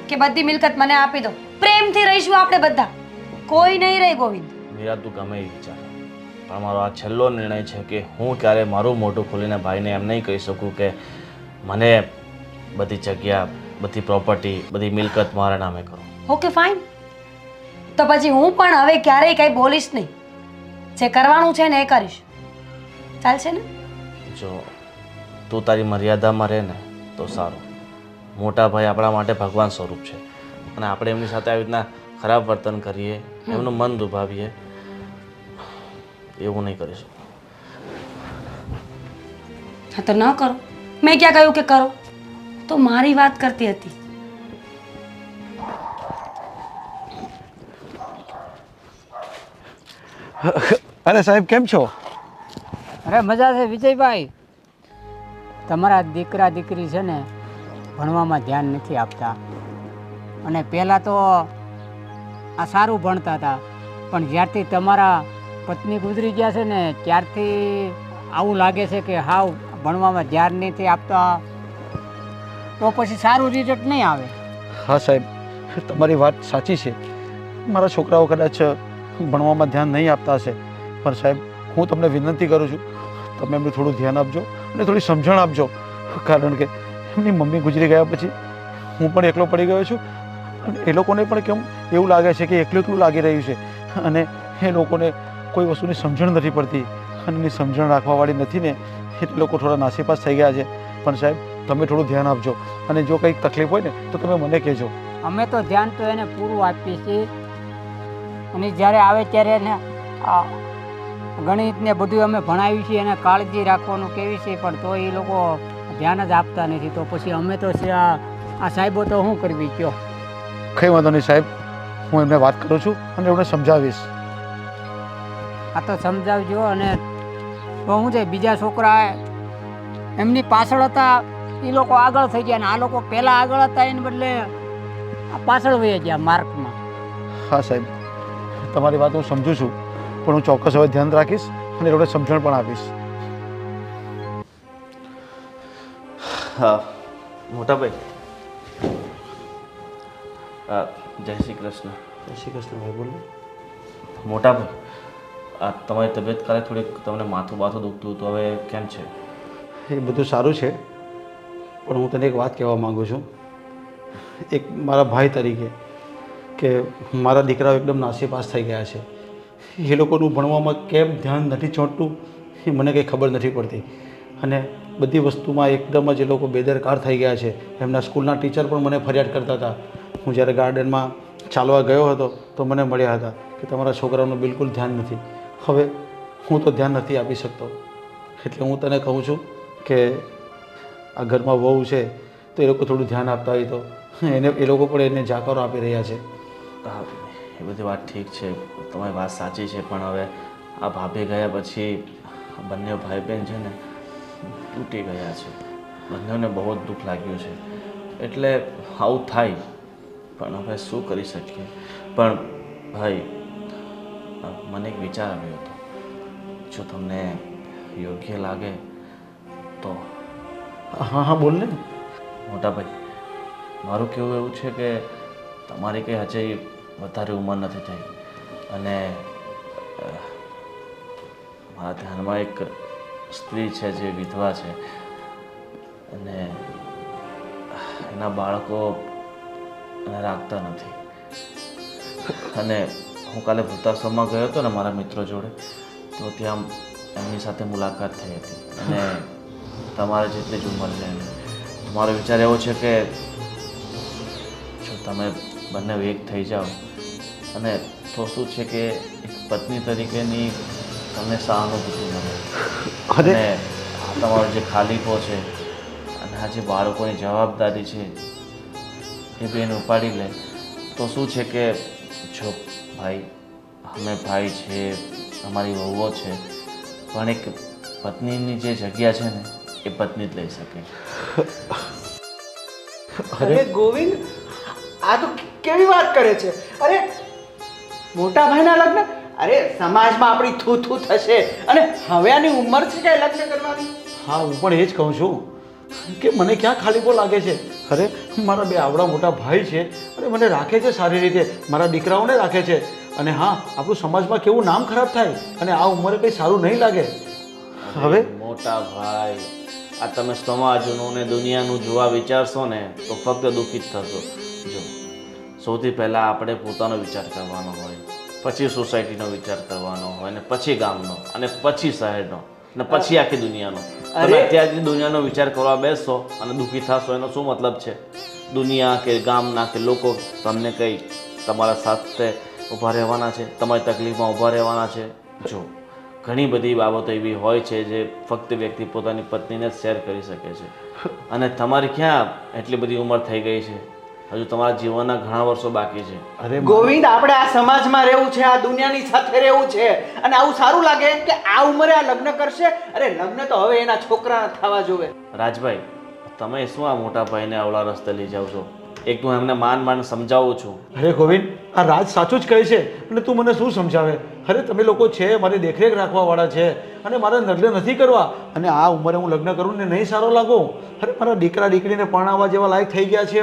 કે બધી મિલકત મને આપી દો, પ્રેમથી રહીશું આપણે બધા, કોઈ નહીં રહે. ગોવિંદ, મીરા, તું ગમે એ વિચાર, પણ મારો આ છેલ્લો નિર્ણય છે કે હું ક્યારે મારું મોઢું ખોલીને ભાઈને એમ નહીં કહી શકું કે મને બધી જગ્યા, બધી પ્રોપર્ટી, બધી મિલકત મારા નામે કરો. Okay fine. તો પછી હું પણ હવે ક્યારેય કંઈ બોલીશ નહીં. જે કરવાનું છે ને એ કરીશ. ચાલશે ને? જો તું તારી મર્યાદામાં રહે ને તો સારું. મોટા ભાઈ આપણા માટે ભગવાન સ્વરૂપ છે અને આપણે એમની સાથે આવી રીતના ખરાબ વર્તન કરીએ, એમનું મન દુભાવીએ, એવું નહીં કરીશું. હા તો ન કરો. મેં ક્યાં કહ્યું કે કરો? તો મારી વાત કરતી હતી. અરે સાહેબ, કેમ છો? અરે મજા છે વિજયભાઈ. તમારા દીકરા દીકરી છે ને ભણવામાં ધ્યાન નથી આપતા, અને પહેલાં તો આ સારું ભણતા હતા, પણ જ્યારથી તમારા પત્ની ગુજરી ગયા છે ને ત્યારથી આવું લાગે છે કે હાવ ભણવામાં ધ્યાન નથી આપતા, તો પછી સારું રિઝલ્ટ નહીં આવે. હા સાહેબ, તમારી વાત સાચી છે. મારા છોકરાઓ કદાચ ભણવામાં ધ્યાન નહીં આપતા હશે, પણ સાહેબ હું તમને વિનંતી કરું છું, તમે એમને થોડું ધ્યાન આપજો અને થોડી સમજણ આપજો, કારણ કે એમની મમ્મી ગુજરી ગયા પછી હું પણ એકલો પડી ગયો છું અને એ લોકોને પણ કેમ એવું લાગે છે કે એકલું એકલું લાગી રહ્યું છે અને એ લોકોને કોઈ વસ્તુની સમજણ નથી પડતી અને એની સમજણ રાખવાવાળી નથી ને, એટલે લોકો થોડા નાસીપાસ થઈ ગયા છે. પણ સાહેબ તમે થોડું ધ્યાન આપજો અને જો કંઈક તકલીફ હોય ને તો તમે મને કહેજો. અમે તો ધ્યાન તો એને પૂરું આપીએ છીએ, અને જ્યારે આવે ત્યારે એને આ ગણિતને બધું અમે ભણાવીએ છીએ, એને કાળજી રાખવાનું કહેવી છે, પણ તો એ લોકો ધ્યાન જ આપતા નથી. તો પછી અમે તો આ સાહેબો તો શું કરવી કયો? કંઈ વાંધો નહીં સાહેબ, હું એમને વાત કરું છું અને એમને સમજાવીશ. આ તો સમજાવજો. અને તો શું છે, બીજા છોકરા એમની પાછળ હતા એ લોકો આગળ થઈ ગયા, અને આ લોકો પહેલાં આગળ હતા એને બદલે આ પાછળ વહી ગયા માર્કમાં. હા સાહેબ, તમારી વાત હું સમજુ છું, પણ હું ચોક્કસ હવે ધ્યાન રાખીશ અને એ લોકોને સમજણ પણ આપીશ. હા મોટાભાઈ, જય શ્રી કૃષ્ણ. જય શ્રી કૃષ્ણ ભાઈ, બોલો. મોટાભાઈ, આ તમારી તબિયત કાલે થોડીક તમને માથું દુખતું હતું, હવે કેમ છે? એ બધું સારું છે, પણ હું તને એક વાત કહેવા માગું છું. એક મારા ભાઈ તરીકે કે મારા દીકરાઓ એકદમ નાસીપાસ થઈ ગયા છે. એ લોકોનું ભણવામાં કેમ ધ્યાન નથી ચોંટતું એ મને કંઈ ખબર નથી પડતી. અને બધી વસ્તુમાં એકદમ જ એ લોકો બેદરકાર થઈ ગયા છે. એમના સ્કૂલના ટીચર પણ મને ફરિયાદ કરતા હતા. હું જ્યારે ગાર્ડનમાં ચાલવા ગયો હતો તો મને મળ્યા હતા કે તમારા છોકરાઓનું બિલકુલ ધ્યાન નથી. હવે હું તો ધ્યાન નથી આપી શકતો, એટલે હું તને કહું છું કે આ ઘરમાં વહુ છે તો એ લોકો થોડું ધ્યાન આપતા હોય તો એ લોકો પણ એને જાકારો આપી રહ્યા છે. હા, એ બધી વાત ઠીક છે, તમારી વાત સાચી છે, પણ હવે આ ભાભી ગયા પછી બંને ભાઈ બહેન છે ને તૂટી ગયા છે. બંનેને બહુ જ દુઃખ લાગ્યું છે, એટલે આવું થાય. પણ હવે શું કરી શકીએ. પણ ભાઈ, મને એક વિચાર આવ્યો હતો, જો તમને યોગ્ય લાગે તો. હા હા, બોલ ને. મોટા ભાઈ, મારું કહેવું એવું છે કે તમારી કંઈ હજી વધારે ઉંમર નથી થઈ અને મારા ધ્યાનમાં એક સ્ત્રી છે જે વિધવા છે અને એના બાળકો એને રાખતા નથી. અને હું કાલે વૃદ્ધાશ્રમમાં ગયો હતો ને મારા મિત્રો જોડે, તો ત્યાં એમની સાથે મુલાકાત થઈ હતી અને તમારે જેટલી જ ઉંમર છે એની. મારો વિચાર એવો છે કે જો તમે બંને એક થઈ જાઓ અને તો શું છે કે એક પત્ની તરીકેની તમને સહાનુભૂતિ મળે અને આ તમારો જે ખાલીપો છે અને આ જે બાળકોની જવાબદારી છે એ બી એને ઉપાડી લે તો શું છે કે જો ભાઈ, અમે ભાઈ છે, અમારી વહુઓ છે, પણ એક પત્નીની જે જગ્યા છે ને એ પત્ની જ લઈ શકે. અરે ગોવિંદ, આ તો કેવી વાત કરે છે? અરે મોટા ભાઈના લગ્ન? અરે સમાજમાં આપણી થૂ થૂ થશે અને હવે આની ઉંમર છે કે લગ્ન કરવાની? હા, હું પણ એ જ કહું છું કે મને ક્યાં ખાલીપો લાગે છે. અરે મારા બે આવડા મોટા ભાઈ છે અને મને રાખે છે સારી રીતે, મારા દીકરાઓને રાખે છે. અને હા, આપણું સમાજમાં કેવું નામ ખરાબ થાય અને આ ઉંમરે કંઈ સારું નહીં લાગે. હવે મોટા ભાઈ, આ તમે સમાજનું ને દુનિયાનું જોવા વિચારશો ને તો ફક્ત દુઃખી જ થશો. જો સૌથી પહેલાં આપણે પોતાનો વિચાર કરવાનો હોય, પછી સોસાયટીનો વિચાર કરવાનો હોય, અને પછી ગામનો, અને પછી શહેરનો, અને પછી આખી દુનિયાનો. તમે અત્યારથી દુનિયાનો વિચાર કરવા બેસશો અને દુઃખી થશો, એનો શું મતલબ છે? દુનિયા કે ગામના કે લોકો તમને કંઈ તમારા સાથે ઊભા રહેવાના છે? તમારી તકલીફમાં ઊભા રહેવાના છે? જો ઘણી બધી બાબતો એવી હોય છે જે ફક્ત વ્યક્તિ પોતાની પત્નીને જ શેર કરી શકે છે. અને તમારી ક્યાં એટલી બધી ઉંમર થઈ ગઈ છે? હજુ તમારા જીવનના ઘણા વર્ષો બાકી છે. અરે ગોવિંદ, આપણે આ સમાજમાં રહેવું છે, આ દુનિયાની સાથે રહેવું છે, અને આવું સારું લાગે કે આ ઉંમરે આ લગ્ન કરશે? અરે લગ્ન તો હવે એના છોકરાના થવા જોવે. રાજભાઈ, તમે શું આ મોટા ભાઈને અવળા રસ્તે લઈ જાઓ છો? એક તો એમને માન સમજાવું છું. અરે ગોવિંદ, આ રાજ સાચું જ કહે છે અને તું મને શું સમજાવે? અરે તમે લોકો છે, મારી દેખરેખ રાખવાવાળા છે અને મારે લગ્ન નથી કરવા, અને આ ઉંમરે હું લગ્ન કરું ને નહીં સારો લાગું? અરે મારા દીકરા દીકરીને પરણાવવા જેવા લાયક થઈ ગયા છે.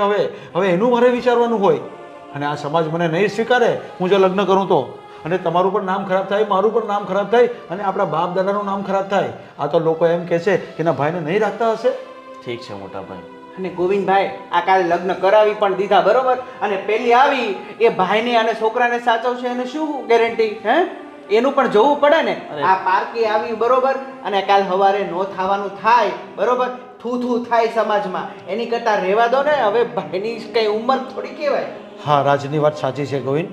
હવે એનું મારે વિચારવાનું હોય અને આ સમાજ મને નહીં સ્વીકારે હું જો લગ્ન કરું તો. અને તમારું પણ નામ ખરાબ થાય, મારું પણ નામ ખરાબ થાય અને આપણા બાપ દાદાનું નામ ખરાબ થાય. આ તો લોકો એમ કહે છે કે એના ભાઈને નહીં રાખતા હશે. ઠીક છે મોટા ભાઈ. અને ગોવિંદભાઈ, આ કાલે લગ્ન કરાવી પણ દીધા, બરોબર? અને પેલી આવી એ ભાઈને અને છોકરાને સાચવશે એને શું ગેરંટી? હે, એનું પણ જોવું પડે ને. આ પારકી આવી, બરોબર, અને કાલ સવારે નો થવાનું થાય, બરોબર, થૂ થૂ થાય સમાજમાં, એની કરતા રહેવા દો ને. હવે ભાઈની કઈ ઉંમર થોડી કહેવાય. હા, રાજની વાત સાચી છે ગોવિંદ,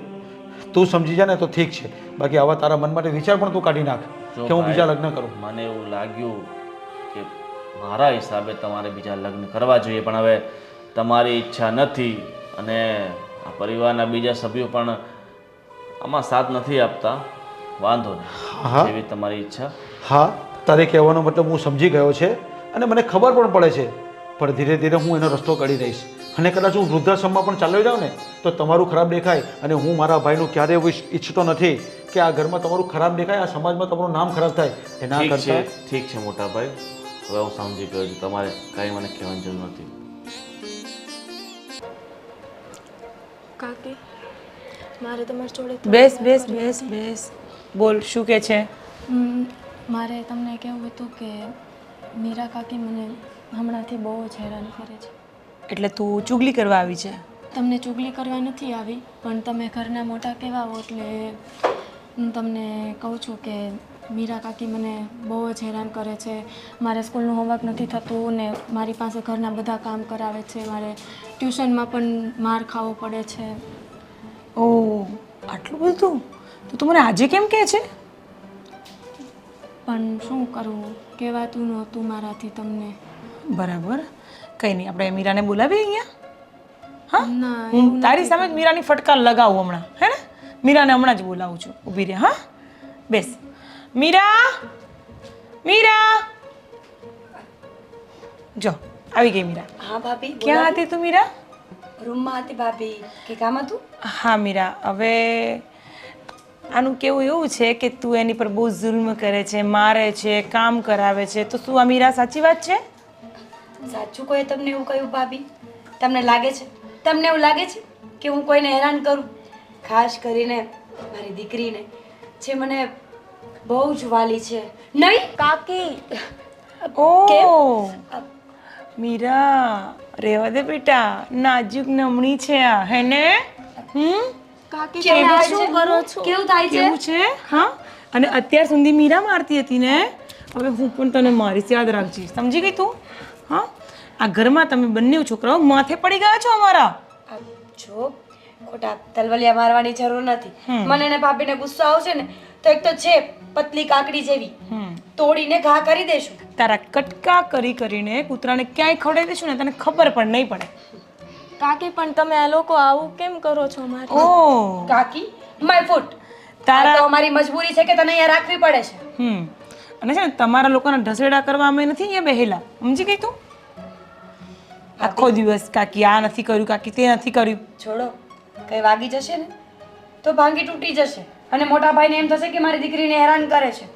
તું સમજી જા ને તો ઠીક છે, બાકી આવા તારા મન માટે વિચાર પણ તું કાઢી નાખ કે હું બીજા લગ્ન કરું. મને એવું લાગ્યું કે મારા હિસાબે તમારે બીજા લગ્ન કરવા જોઈએ, પણ હવે તમારી ઈચ્છા નથી અને આ પરિવારના બીજા સભ્યો પણ આમાં સાથ નથી આપતા. વાંધો નહીં, જેવી તમારી ઈચ્છા. હા, તારે કહેવાનો મતલબ હું સમજી ગયો છે અને મને ખબર પણ પડે છે પણ ધીરે ધીરે હું એનો રસ્તો કાઢી દઈશ. અને કદાચ હું વૃદ્ધાશ્રમમાં પણ ચાલ્યો જાઉં ને તો તમારું ખરાબ દેખાય, અને હું મારા ભાઈનું ક્યારેય એવું ઈચ્છતો નથી કે આ ઘરમાં તમારું ખરાબ દેખાય, આ સમાજમાં તમારું નામ ખરાબ થાય. એના કરતાં ઠીક છે મોટા ભાઈ, હવે હું સમજી ગયો છું. તમારે કાંઈ મને કહેવાની જરૂર નથી. કાકી મારે તમારી જોડે બેસ બેસ બેસ બેસ. બોલ, શું કે છે? મારે તમને કહેવું હતું કે મીરા કાકી મને હમણાંથી બહુ જ હેરાન કરે છે. એટલે તું ચુગલી કરવા આવી છે? તમને ચુગલી કરવા નથી આવી, પણ તમે ઘરના મોટા કહેવાઓ એટલે હું તમને કહું છું કે મીરા કાકી મને બહુ જ હેરાન કરે છે. મારે સ્કૂલનું હોમવર્ક નથી થતું ને મારી પાસે ઘરના બધા કામ કરાવે છે. મારે ટ્યુશનમાં પણ માર ખાવો પડે છે. ઓહ, આટલું બધું? તો તું મને આજે કેમ કહે છે? પણ શું કરવું, કહેવાતું નહોતું મારાથી તમને. બરાબર, કંઈ નહીં, આપણે મીરાને બોલાવીએ અહીંયા. હા, ના, હું તારી સામે જ મીરાની ફટકાર લગાવું હમણાં, હે ને? મીરાને હમણાં જ બોલાવું છું. ઊભી રહે. હા, બેસ. મીરા, મીરા, જો આવી ગઈ મીરા. હા ભાભી, ક્યાં હતી તું મીરા? રૂમમાં હતી ભાભી. કે કામ હતું? હા મીરા, હવે આનું કેવું એવું છે કે તું એની પર બહુ જુલ્મ કરે છે, મારે છે, કામ કરાવે છે. તો શું આ મીરા સાચી વાત છે? સાચું કોઈ તમને એવું કહ્યું ભાભી? તમને લાગે છે, તમને એવું લાગે છે કે હું કોઈને હેરાન કરું? ખાસ કરીને મારી દીકરીને, જે મને બહુ જ વાલી છે. નહીં કાકી ઓહ મીરા, રેવા દે બેટા, નાજુક નમણી છે આ, હે ને? કાકી કેવું તમે થાય શું છે? કરો છો? કેવું થાય છે? કેવું છે? હા, અને અત્યાર સુધી મીરા મારતી હતી ને, હવે હું પણ તને મારીશ, યાદ રાખજે. સમજી ગઈ તું? હા, આ ઘરમાં તમે બંને છોકરાઓ માથે પડી ગયા છો અમારા. જો ખોટા તલવલિયા મારવાની જરૂર નથી. મને ને ભાભીને ગુસ્સો આવશે ને તો એક તો છે પતલી કાકડી જેવી, તોડીને ઘા કરી દેશું. તારા કટકા કરી કરીને કૂતરાને ક્યાંય ખવડાવી દેશું ને તને ખબર પણ નહીં પડે. કાકી પણ તમે આ લોકો આવું કેમ કરો છો મારે? ઓહ, કાકી માય ફૂટ. તારા તો અમારી મજબૂરી છે કે તને અહીંયા રાખવી પડે છે. અને છે ને તમારા લોકોના ઢસેડા કરવા અમે નથી અહીંયા બેહેલા. સમજી ગઈ તું? આખો દિવસ કાકી આ નથી કર્યું, કાકી તે નથી કર્યું. છોડો, કઈ વાગી જશે ને તો ભાંગી તૂટી જશે, અને મોટા ભાઈને એમ થશે કે મારી દીકરીને હેરાન કરે છે.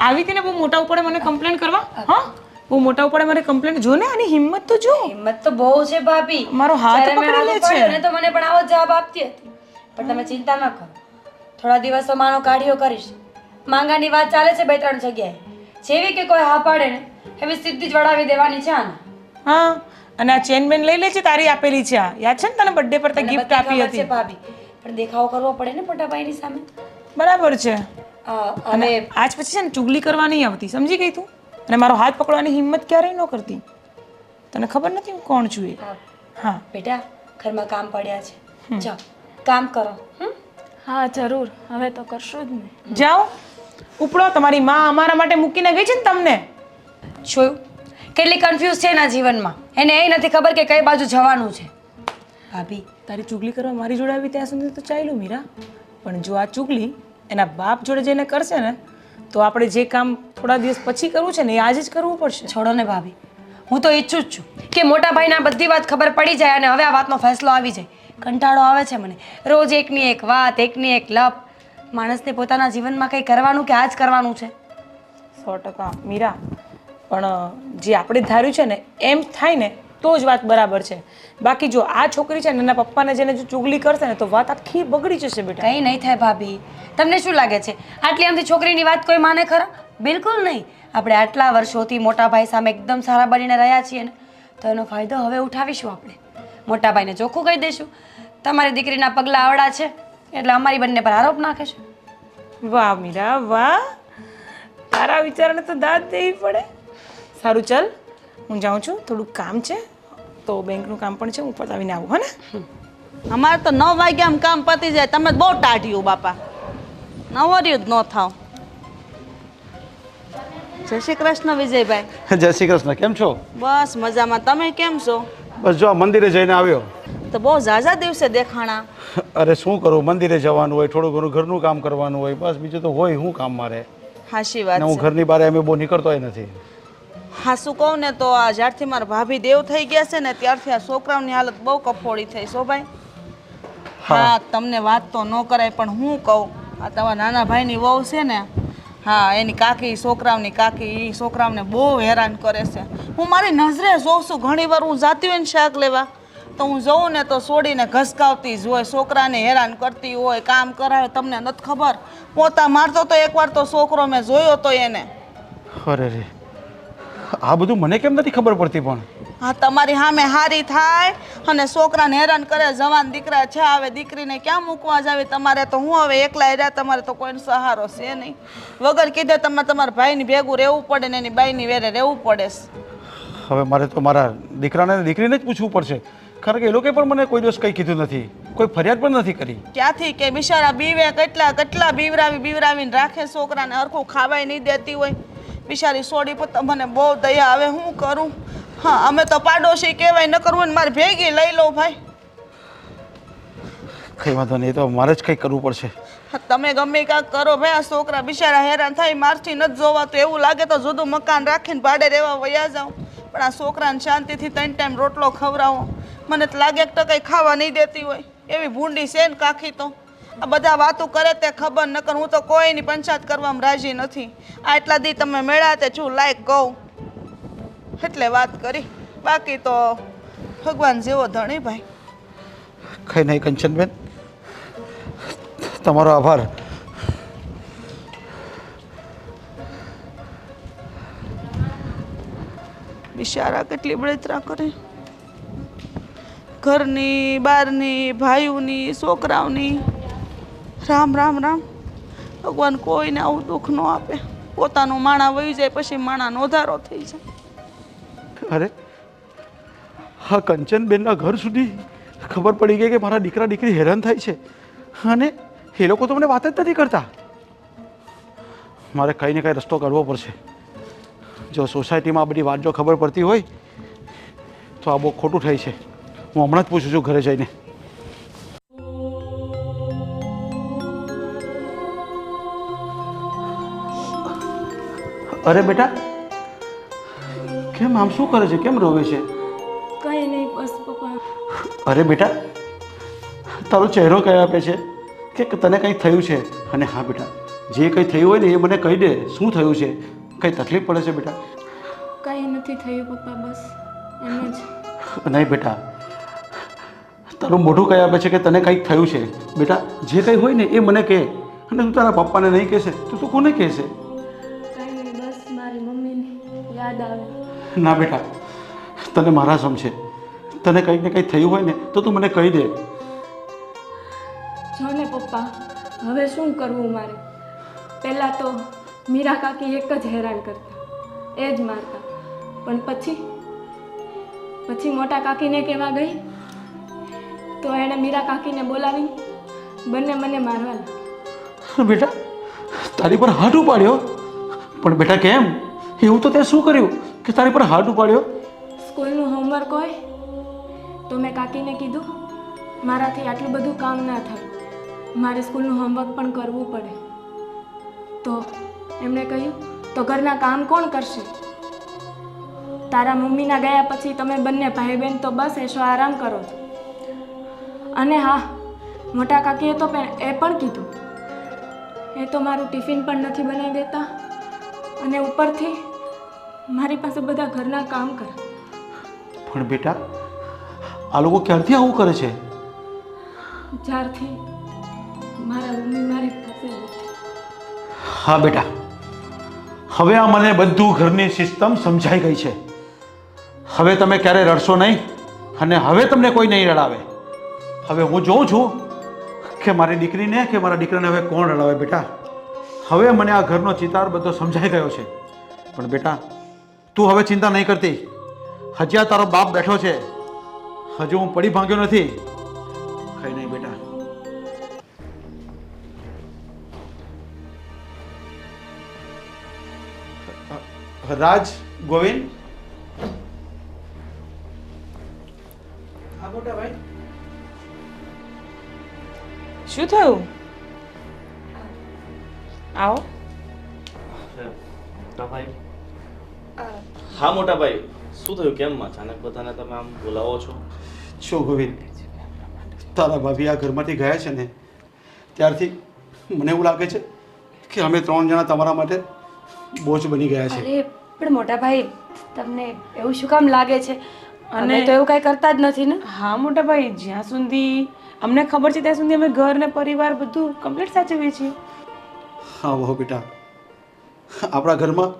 આવી હતી ને બહુ મોટા ઉપર મને કમ્પ્લેન કરવા. હા, બહુ મોટા ઉપર મને કમ્પ્લેન. જો ને આની હિંમત તો જો. હિંમત તો બહુ છે ભાભી. મારો હાથ જ્યારે મેં પકડી લે આવું છે. પડ્યું ને તો મને પણ આવો જ જવાબ આપતી હતી. પણ તમે ચિંતા ન કરો, થોડા દિવસો માનો કાઢ્યો કરીશ. માંગાની વાત ચાલે છે 2-3 જગ્યાએ. જેવી કે કોઈ હા પાડે ને એવી સીધી જ વડાવી દેવાની છે આને. હા, અને આ ચેન બેન લઈ લેજે, તારી આપેલી છે આ. યાદ છે ને તને બર્થડે પર તે મને ગિફ્ટ બધી આપી ખબર છે હતી. ભાભી, પણ દેખાવ કરવો પડે ને મોટા ભાઈની સામે. બરાબર છે. અને આજ પછી છે ને ચુગલી કરવા નહીં આવતી. સમજી ગઈ તું? અને મારો હાથ પકડવાની હિંમત ક્યારેય ન કરતી. તને ખબર નથી હું કોણ છું એ? હા બેટા, ઘરમાં કામ પડ્યા છે, જાઓ કામ કરો. હા જરૂર, હવે તો કરશું જ ને. જાઓ, ઉપડો. તમારી માં અમારા માટે મૂકીને ગઈ છે ને તમને. જોયું કેટલી કન્ફ્યુઝ છે એના જીવનમાં. એને એ નથી ખબર કે કઈ બાજુ જવાનું છે. ભાભી, તારી ચુગલી કરવા મારી જોડે આવી ત્યાં સુધી તો ચાલ્યું મીરા, પણ જો આ ચુગલી એના બાપ જોડે જઈને કરશે ને તો આપણે જે કામ થોડા દિવસ પછી કરવું છે ને એ આજે જ કરવું પડશે. છોડો ને ભાભી, હું તો ઈચ્છું જ છું કે મોટા ભાઈને આ બધી વાત ખબર પડી જાય અને હવે આ વાતનો ફેસલો આવી જાય. કંટાળો આવે છે મને, રોજ એકની એક વાત, એકની એક લપ. માણસને પોતાના જીવનમાં કંઈ કરવાનું કે આ જ કરવાનું છે. 100% મીરા, પણ જે આપણે ધાર્યું છે ને એમ થાય ને તો જ વાત બરાબર છે. બાકી જો આ છોકરી છે ને એના પપ્પાને જેને જો ચુગલી કરશે ને તો વાત આખી બગડી જશે બેટા. કંઈ નહીં થાય ભાભી. તમને શું લાગે છે આટલી આમથી છોકરીની વાત કોઈ માને ખરા? બિલકુલ નહીં. આપણે આટલા વર્ષોથી મોટા ભાઈ સામે એકદમ સારા બનીને રહ્યા છીએ ને તો એનો ફાયદો હવે ઉઠાવીશું આપણે. મોટા ભાઈને ચોખ્ખું કહી દઈશું તમારી દીકરીના પગલાં આવડા છે એટલે અમારી બંને પર આરોપ નાખે છે. વાહ મીરા વાહ, તારા વિચારને તો દાદ દેવી પડે. સારું ચાલ, હું જાઉં છું, થોડુંક કામ છે તો બેંકનું કામ પણ છે, હું પતાવીને આવું. હો ને? અમારે તો 9 વાગ્યામાં કામ પતી જાય. તમે બહુ ટાઢ્યું બાપા, નવર્યું જ ન થાવ. જય શ્રી કૃષ્ણ વિજયભાઈ. જય શ્રી કૃષ્ણ. કેમ છો? બસ મજામાં. તમે કેમ છો? બસ જો આ મંદિરે જઈને આવ્યો. તો બહુ ઝાઝા દિવસે દેખાણા. અરે શું કરું, મંદિરે જવાનું હોય, થોડું ઘણું ઘરનું કામ કરવાનું હોય, બસ બીજું તો હોય શું કામ મારે. હાશી વાત ને હું છે. ઘરની બહાર અમે બહુ નીકળતોય નથી. હા શું કહું ને તો આ જ્યારથી મારા ભાભી દેવ થઈ ગયા છે ને ત્યારથી આ છોકરાઓની હાલત બહુ કફોડી થઈ શોભાઈ. હા તમને વાત તો ન કરાય પણ હું કહું આ તમારા નાના ભાઈની વહુ છે ને હા એની કાકી છોકરાઓની કાકી એ છોકરાઓને બહુ હેરાન કરે છે. હું મારી નજરે જોઉં છું ઘણી વાર હું જાતી હોય ને શાક લેવા તો હું જોઉં ને તો છોડીને ઘસકાવતી જ હોય, છોકરાને હેરાન કરતી હોય, કામ કરાવે. તમને નથી ખબર પોતા મારતો તો એકવાર તો છોકરો મેં જોયો તો એને. અરે રે, આ બધું મને કેમ નથી ખબર પડતી પણ? હા તમારી સામે હારી થાય અને છોકરાને હેરાન કરે. જવાન દીકરા છે, હવે દીકરીને ક્યાં મૂકવા જાવી તમારે? તો હું હવે એકલા રહ્યા, તમારે તો કોઈનો સહારો છે નહીં. વગર કીધે તમારે તમારા ભાઈની ભેગું રહેવું પડે ને એની બાઈની વેરે રહેવું પડે છે. હવે મારે તો મારા દીકરાને અને દીકરીને જ પૂછવું પડશે, કારણ કે એ લોકોએ પણ મને કોઈ દિવસ કંઈ કીધું નથી, કોઈ ફરિયાદ પણ નથી કરી. ક્યાંથી કે બિચારા બીવે કેટલા બીવરાવીને રાખે છોકરાને, હરખું ખાવાય નહીં દેતી હોય બિચારી છોડી. પણ મને બહુ દયા આવે, હું કરું? હા અમે તો પાડોશી કહેવાય, ન કરવું ને મારે ભેગી લઈ લઉં ભાઈ. કંઈ વાંધો નહીં, તો મારે જ કંઈ કરવું પડશે. તમે ગમે કાંક કરો ભાઈ, આ છોકરા બિચારા હેરાન થાય, મારથી નથી જોવાતું. એવું લાગે તો જુદું મકાન રાખીને ભાડે રહેવા વયા જાઉં, પણ આ છોકરાને શાંતિથી 3 ટાઈમ રોટલો ખવડાવો. મને તો લાગે કે કંઈ ખાવા નહીં દેતી હોય એવી ભૂંડી છે ને કાકી. તો આ બધા વાતો કરે તે ખબર ન કર, હું તો કોઈની પંચાયત કરવામાં રાજી નથી. આ એટલા દી તમે મેળા તે છું લાયક કહું એટલે વાત કરી, બાકી તો ભગવાન જેવો ધણી ભાઈ. કંઈ નહીં કંચનબેન, તમારો આભાર. બિચારા કેટલી બળતરા કરે, ઘરની બહારની ભાઈઓની છોકરાઓની. રામ રામ રામ. ભગવાન કોઈને આવું દુઃખ ન આપે. પોતાનું માણા વહી જાય પછી માણાનો વધારો થઈ જાય. અરે હા, કંચનબેનના ઘર સુધી ખબર પડી ગઈ કે મારા દીકરા દીકરી હેરાન થાય છે અને એ લોકો તો મને વાત જ નથી કરતા. મારે કંઈ ને કંઈ રસ્તો કરવો પડશે. જો સોસાયટીમાં આ બધી વાત જો ખબર પડતી હોય તો આ બહુ ખોટું થાય છે. હું હમણાં જ પૂછું છું ઘરે જઈને. અરે બેટા, કેમ આમ શું કરે છે? કેમ રોવે છે? કંઈ નહીં, બસ પપ્પા. અરે બેટા, તારો ચહેરો કહી આપે છે કે તને કંઈ થયું છે. અને હા બેટા, જે કંઈ થયું હોય ને એ મને કહી દે. શું થયું છે? કંઈ તકલીફ પડે છે બેટા? કંઈ નથી થયું પપ્પા, બસ એમ જ. નહીં બેટા, તારું મોઢું કહી આપે છે કે તને કંઈક થયું છે. બેટા, જે કંઈ હોય ને એ મને કહે. અને તું તારા પપ્પાને નહીં કહેશે તો તું કોને કહેશે? કંઈ નહીં, બસ મારી મમ્મીની યાદ આવે. ના બેટા, તને મારા સમ છે. તને કંઈક ને કંઈક થયું હોય ને તો તું મને કહી દે. જો ને પપ્પા, હવે શું કરવું મારે? પહેલાં તો મીરા કાકી એક જ હેરાન કરતા, એ જ મારતા. પણ પછી મોટા કાકીને કહેવા ગઈ તો એણે મીરા કાકીને બોલાવી બંને મને મારવા લાગ્યા. બેટા, તારી પર હાથ ઉપાડ્યો? પણ બેટા કેમ? એવું તો તે શું કર્યું કે તારી પર હાથ ઉપાડ્યો? સ્કૂલનું હોમવર્ક હોય તો મેં કાકીને કીધું મારાથી આટલું બધું કામ ના થાય, મારે સ્કૂલનું હોમવર્ક પણ કરવું પડે. તો એમણે કહ્યું તો ઘરના કામ કોણ કરશે? તારા મમ્મીના ગયા પછી તમે બંને ભાઈ બહેન તો બસ એશો આરામ કરો છો. અને હા, મોટા કાકીએ તો એ પણ કીધું, એ તો મારું ટિફિન પણ નથી બનાવી દેતા અને ઉપરથી મારી પાસે બધા ઘરના કામ કરે. પણ બેટા, આ લોકો ક્યારથી આવું કરે છે? જ્યારથી મારા મમ્મી મારી પાસે નથી. હા બેટા, હવે આ મને બધું ઘરની સિસ્ટમ સમજાઈ ગઈ છે. હવે તમે ક્યારે રડશો નહીં અને હવે તમને કોઈ નહીં રડાવે. હવે હું જોઉં છું કે મારી દીકરીને કે મારા દીકરાને હવે કોણ રડાવે. બેટા, હવે મને આ ઘરનો ચિતાર બધો સમજાઈ ગયો છે. પણ બેટા, તું હવે ચિંતા નહીં કરતી. હજી આ તારો બાપ બેઠો છે, હજુ હું પડી ભાંગ્યો નથી. કંઈ નહીં બેટા. રાજ, ગોવિંદ, હા મોટા ભાઈ. શું થયું? આવો. હા મોટા ભાઈ, શું થયું? કેમ અચાનક બધાને તમે આમ બોલાવો છો? શું ગોવિંદ, તારા ભાભી આ ઘરમાંથી ગયા છે ને ત્યારથી મને એવું લાગે છે કે અમે 3 જણા તમારા માટે બોજ બની ગયા છે. અરે પણ મોટા ભાઈ, તમને એવું શું કામ લાગે છે? અને- અમે તો એવું કાંઈ કરતા જ નથી ને. હા મોટા ભાઈ, જ્યાં સુધી અમને ખબર છે ત્યાં સુધી અમે ઘર ને પરિવાર બધું કમ્પ્લીટ સાચવીએ છીએ. હા વહુ બેટા, આપણા ઘરમાં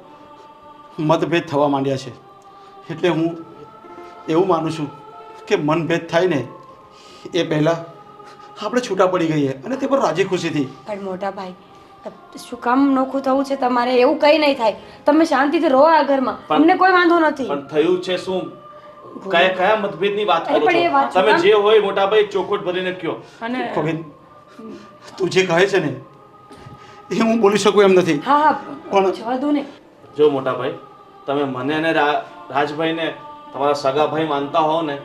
મતભેદ થવા માંડ્યા છે, એટલે હું એવું માનું છું કે મનભેદ થાય ને એ પહેલાં આપણે છૂટા પડી ગઈએ અને તે પર રાજી ખુશીથી. પણ મોટા ભાઈ, શું કામ નોખું થવું છે તમારે? એવું કંઈ નહીં થાય. તમે શાંતિથી રહો આ ઘરમાં, અમને કોઈ વાંધો નથી. પણ થયું છે શું? કયા મતભેદની વાત અરે કરો પણ એ છો? વાત તમે જે હોય મોટા ભાઈ ચોખવટ ભરીને કયો. અને ગોવિંદ, તું જે કહે છે ને એ હું બોલી શકું એમ નથી. હા હા, પણ- જવા દો ને. જો મોટા ભાઈ, તમે મને અને રાજભાઈને તમારા સગા ભાઈ માનતા હો ને,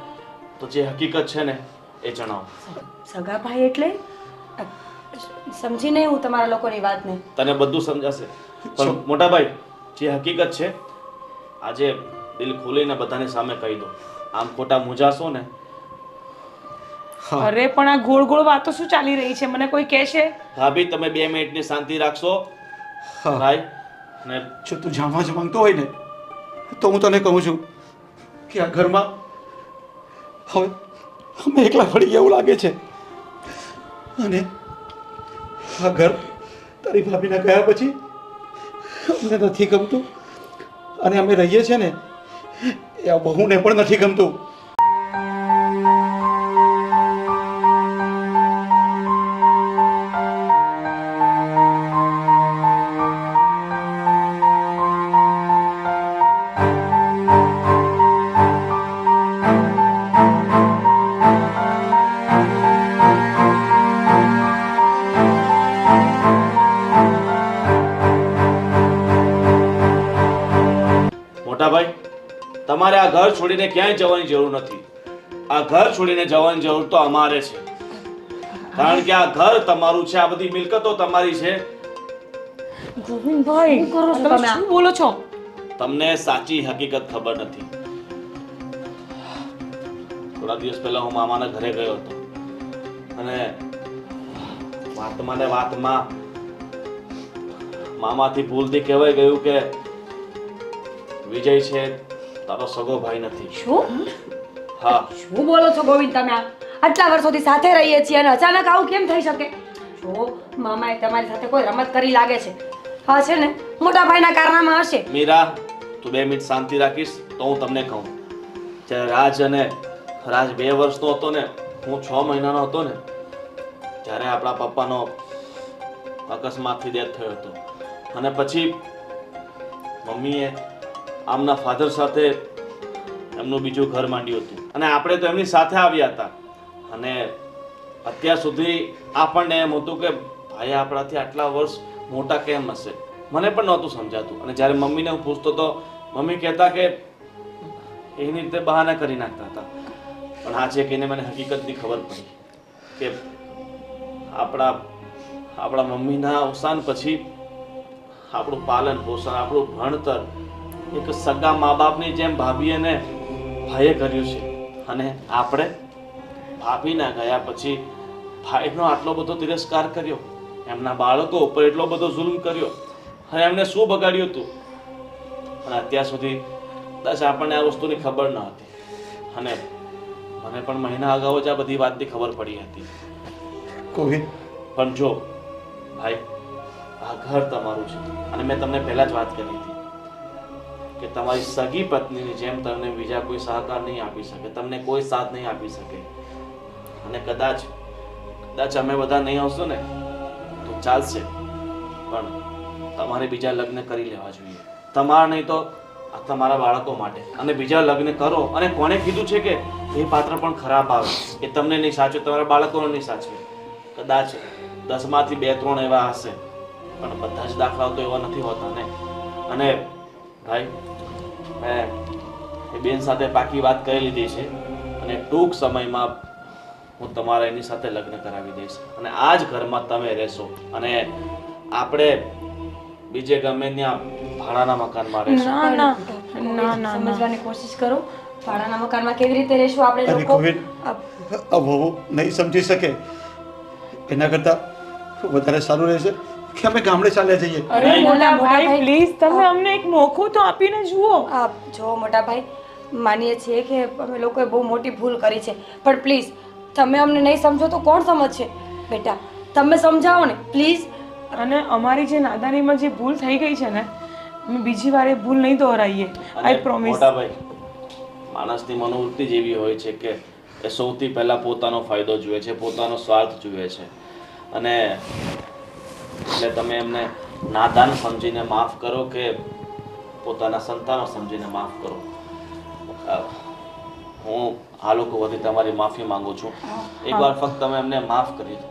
તો જે હકીકત છે ને એ જણાવો. સગા ભાઈ એટલે સમજી નહીં હું તમારા લોકોની વાતને. તને બધું સમજાશે. પણ મોટા ભાઈ, જે હકીકત છે આજે દિલ ખોલીને બધાની સામે કહી દો. આમ ખોટા મૂંઝાશો ને. હા અરે પણ આ ગોળ ગોળ વાતો શું ચાલી રહી છે? મને કોઈ કહેશે? ભાભી, તમે 2 મિનિટની શાંતિ રાખશો? હા, ભાઈ ને જો તું જાણવા જ માંગતો હોય ને તો હું તને કહું છું કે આ ઘરમાં હવે અમે એકલા પડી ગયા એવું લાગે છે. અને આ ઘર તારી ભાભીના ગયા પછી અમને નથી ગમતું, અને અમે રહીએ છીએ ને એ આ બહુને પણ નથી ગમતું. મોટા ભાઈ, તમારે આ ઘર છોડીને ક્યાંય જવાની જરૂર નથી. આ ઘર છોડીને જવાની જરૂર તો અમારે છે. કારણ કે આ ઘર તમારું છે, આ બધી મિલકતો તમારી છે. ગોવિંદભાઈ, શું કરો છો તમે તમે? શું બોલો છો? તમને સાચી હકીકત ખબર નથી. થોડા દિવસ પહેલા હું મામાના ઘરે ગયો હતો અને વાતમાં ને વાતમાં મામાથી ભૂલથી કહેવાય ગયું કે વિજય છે તારો સગો ભાઈ નથી. શું હા, શું બોલો છો ગોવિંદ તમે? આટલા વર્ષોથી સાથે રહીએ છીએ અને અચાનક આવું કેમ થઈ શકે? જો મામાએ તમારી સાથે કોઈ રમત કરી લાગે છે. હા છે ને, મોટા ભાઈના કારનામાં હશે. મીરા, તું 2 મિનિટ શાંતિ રાખીશ તો હું તમને કહું. જ્યારે રાજ 2 વર્ષનો હતો ને, હું 6 મહિનાનો હતો ને, ત્યારે આપણા પપ્પાનો અકસ્માતથી ડેથ થયો હતો. અને પછી મમ્મીએ આમના ફાધર સાથે એમનું બીજું ઘર માંડ્યું હતું અને આપણે તો એમની સાથે આવ્યા હતા. અને અત્યાર સુધી આપણને એમ હતું કે ભાઈ આપણાથી આટલા વર્ષ મોટા કેમ હશે? મને પણ નહોતું સમજાતું. અને જ્યારે મમ્મીને હું પૂછતો તો મમ્મી કહેતા કે એની રીતે બહાના કરી નાખતા હતા. પણ આજે કહીને મને હકીકતની ખબર પડી કે આપણા મમ્મીના અવસાન પછી આપણું પાલન પોષણ, આપણું ભણતર એક સગા મા બાપની જેમ ભાભી અને ભાઈએ કર્યું છે. અને આપણે ભાભીના ગયા પછી ભાઈનો આટલો બધો તિરસ્કાર કર્યો, એમના બાળકો ઉપર એટલો બધો જુલ્મ કર્યો અને એમને શું બગાડ્યું હતું. અને અત્યાર સુધી કદાચ આપણને આ વસ્તુની ખબર ન હતી. અને મને પણ મહિના અગાઉ જ આ બધી વાતની ખબર પડી હતી. ગોવિંદ, પણ જો ભાઈ, આ ઘર તમારું છે અને મેં તમને પહેલા જ વાત કરી હતી કે તમારી સગી પત્નીની જેમ તમને બીજા કોઈ સહકાર નહીં આપી શકે, તમને કોઈ સાથ નહીં આપી શકે. અને કદાચ અમે બધા નહીં આવશું ને તો ચાલશે, પણ તમારે બીજા લગ્ન કરી લેવા જોઈએ. તમારા નહીં તો આ તમારા બાળકો માટે. અને બીજા લગ્ન કરો અને કોણે કીધું છે કે એ પાત્ર પણ ખરાબ આવે, એ તમને નહીં સાચવે, તમારા બાળકોને નહીં સાચવે. કદાચ 10 માંથી 2-3 એવા હશે, પણ બધા જ દાખલાઓ તો એવા નથી હોતા ને. અને ભાઈ, મેં એ બેન સાથે પાકી વાત કરી લીધી છે અને ટૂંક સમયમાં હું તમારા એની સાથે લગ્ન કરાવી દઈશ અને આ જ ઘરમાં તમે રહેશો અને આપણે બીજે ગમે ત્યાં ભાડાના મકાનમાં રહેશું. ના ના ના ના સમજવાની કોશિશ કરો. ભાડાના મકાનમાં કેવી રીતે રહેશું આપણે અરે લોકો? ગોવિંદ, આ વહુ નહીં સમજી શકે. એના કરતાં વધારે સારું રહેશે કે અમે ગામડે ચાલ્યા જઈએ. અરે મોટા ભાઈ પ્લીઝ તમે અમને એક મોકો તો આપીને જુઓ. જો મોટા ભાઈ, માનીએ છીએ કે અમે લોકોએ બહુ મોટી ભૂલ કરી છે, પણ પ્લીઝ તમે અમને નહીં સમજો તો કોણ સમજશે? બેટા તમે સમજાવો ને પ્લીઝ. અને અમારી જે નાદાનીમાં જે ભૂલ થઈ ગઈ છે ને, અમે બીજી વાર એ ભૂલ નહીં દોહરાઈએ. આઈ પ્રોમિસ. મોટા ભાઈ, માણસની મનોવૃત્તિ જ એવી હોય છે કે એ સૌથી પહેલા પોતાનો ફાયદો જુએ છે, પોતાનો સ્વાર્થ જુએ છે. અને એટલે તમે એમને નાદાન સમજીને માફ કરો કે પોતાના સંતાનો સમજીને માફ કરો. હું આ લોકો વતી તમારી માફી માંગુ છું. એકવાર ફક્ત તમે એમને માફ કરી દો.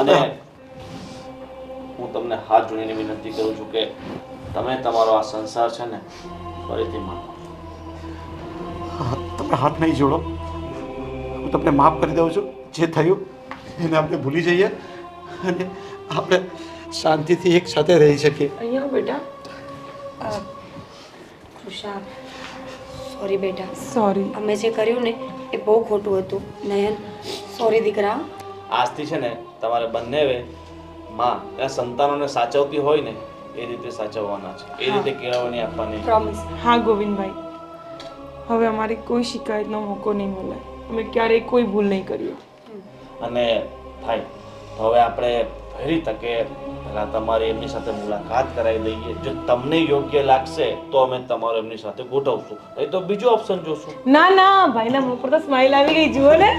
અને હું તમને હાથ જોડીને વિનંતી કરું છું કે તમે તમારો આ સંસાર છે ને ફરીથી માનો. તમે હાથ નહીં જોડો. હું તમને માફ કરી દઉં છું. જે થયું એને આપણે ભૂલી જઈએ અને આપણે શાંતિથી એક સાથે રહી શકીએ. અહીંયા બેટા. કૃષા, સોરી બેટા. સોરી. અમે જે કર્યું ને એ બહુ ખોટું હતું. નયન, સોરી દીકરા. આજથી છે ને તમારે બંને માં એ સંતાનોને સાચવતી હોય ને એ રીતે સાચવવાના છે, એ રીતે કેળવણી આપવાની. પ્રોમિસ. હા ગોવિંદભાઈ, હવે અમારી કોઈ શિકાયતનો મોકો નહીં મળે. અમે ક્યારેય કોઈ ભૂલ નહીં કરીએ. અને ભાઈ, તો હવે આપણે વહેલી તકે પહેલા તમારી એમની સાથે મુલાકાત કરાવી દઈએ. જો તમને યોગ્ય લાગશે તો અમે તમારો એમની સાથે ગોઠવશું, નહીં તો બીજો ઓપ્શન જોશું. ના ના, ભાઈના મોં પર તો સ્માઈલ આવી ગઈ, જુઓ ને.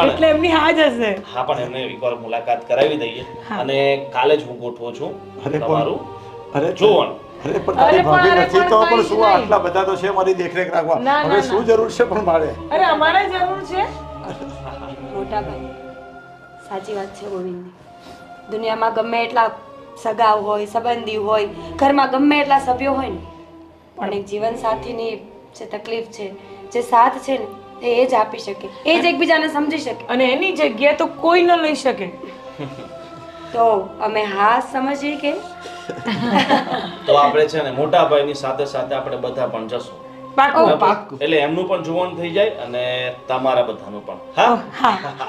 એટલે એમની હા જ હશે. હા, પણ એમને એકવાર મુલાકાત કરાવી દઈએ અને કાલે જ હું ગોઠવું છું તમારું જોવાનું. અરે પણ તારી ભાભી નથી તો પણ શું આટલા બધા તો છે મારી દેખરેખ રાખવા. હવે શું જરૂર છે પણ મારે? અરે અમારે જરૂર છે. મોટા ભાઈ, સાચી વાત છે ગોવિંદની. દુનિયામાં ગમે એટલા સગા હોય, સંબંધી હોય, ઘરમાં ગમે એટલા સભ્યો હોય ને, પણ એક જીવન સાથીની જે તકલીફ છે, જે સાથ છે ને એ જ આપી શકે, એ જ એકબીજાને સમજી શકે. અને એની જગ્યાએ તો કોઈ ન લઈ શકે. તો અમે હા સમજીએ કે તો આપણે છે ને મોટા ભાઈની સાથે સાથે આપણે બધા પણ જશું. પાકું. એટલે એમનું પણ જોવાનું થઈ જાય અને તમારા બધાનું પણ. હા.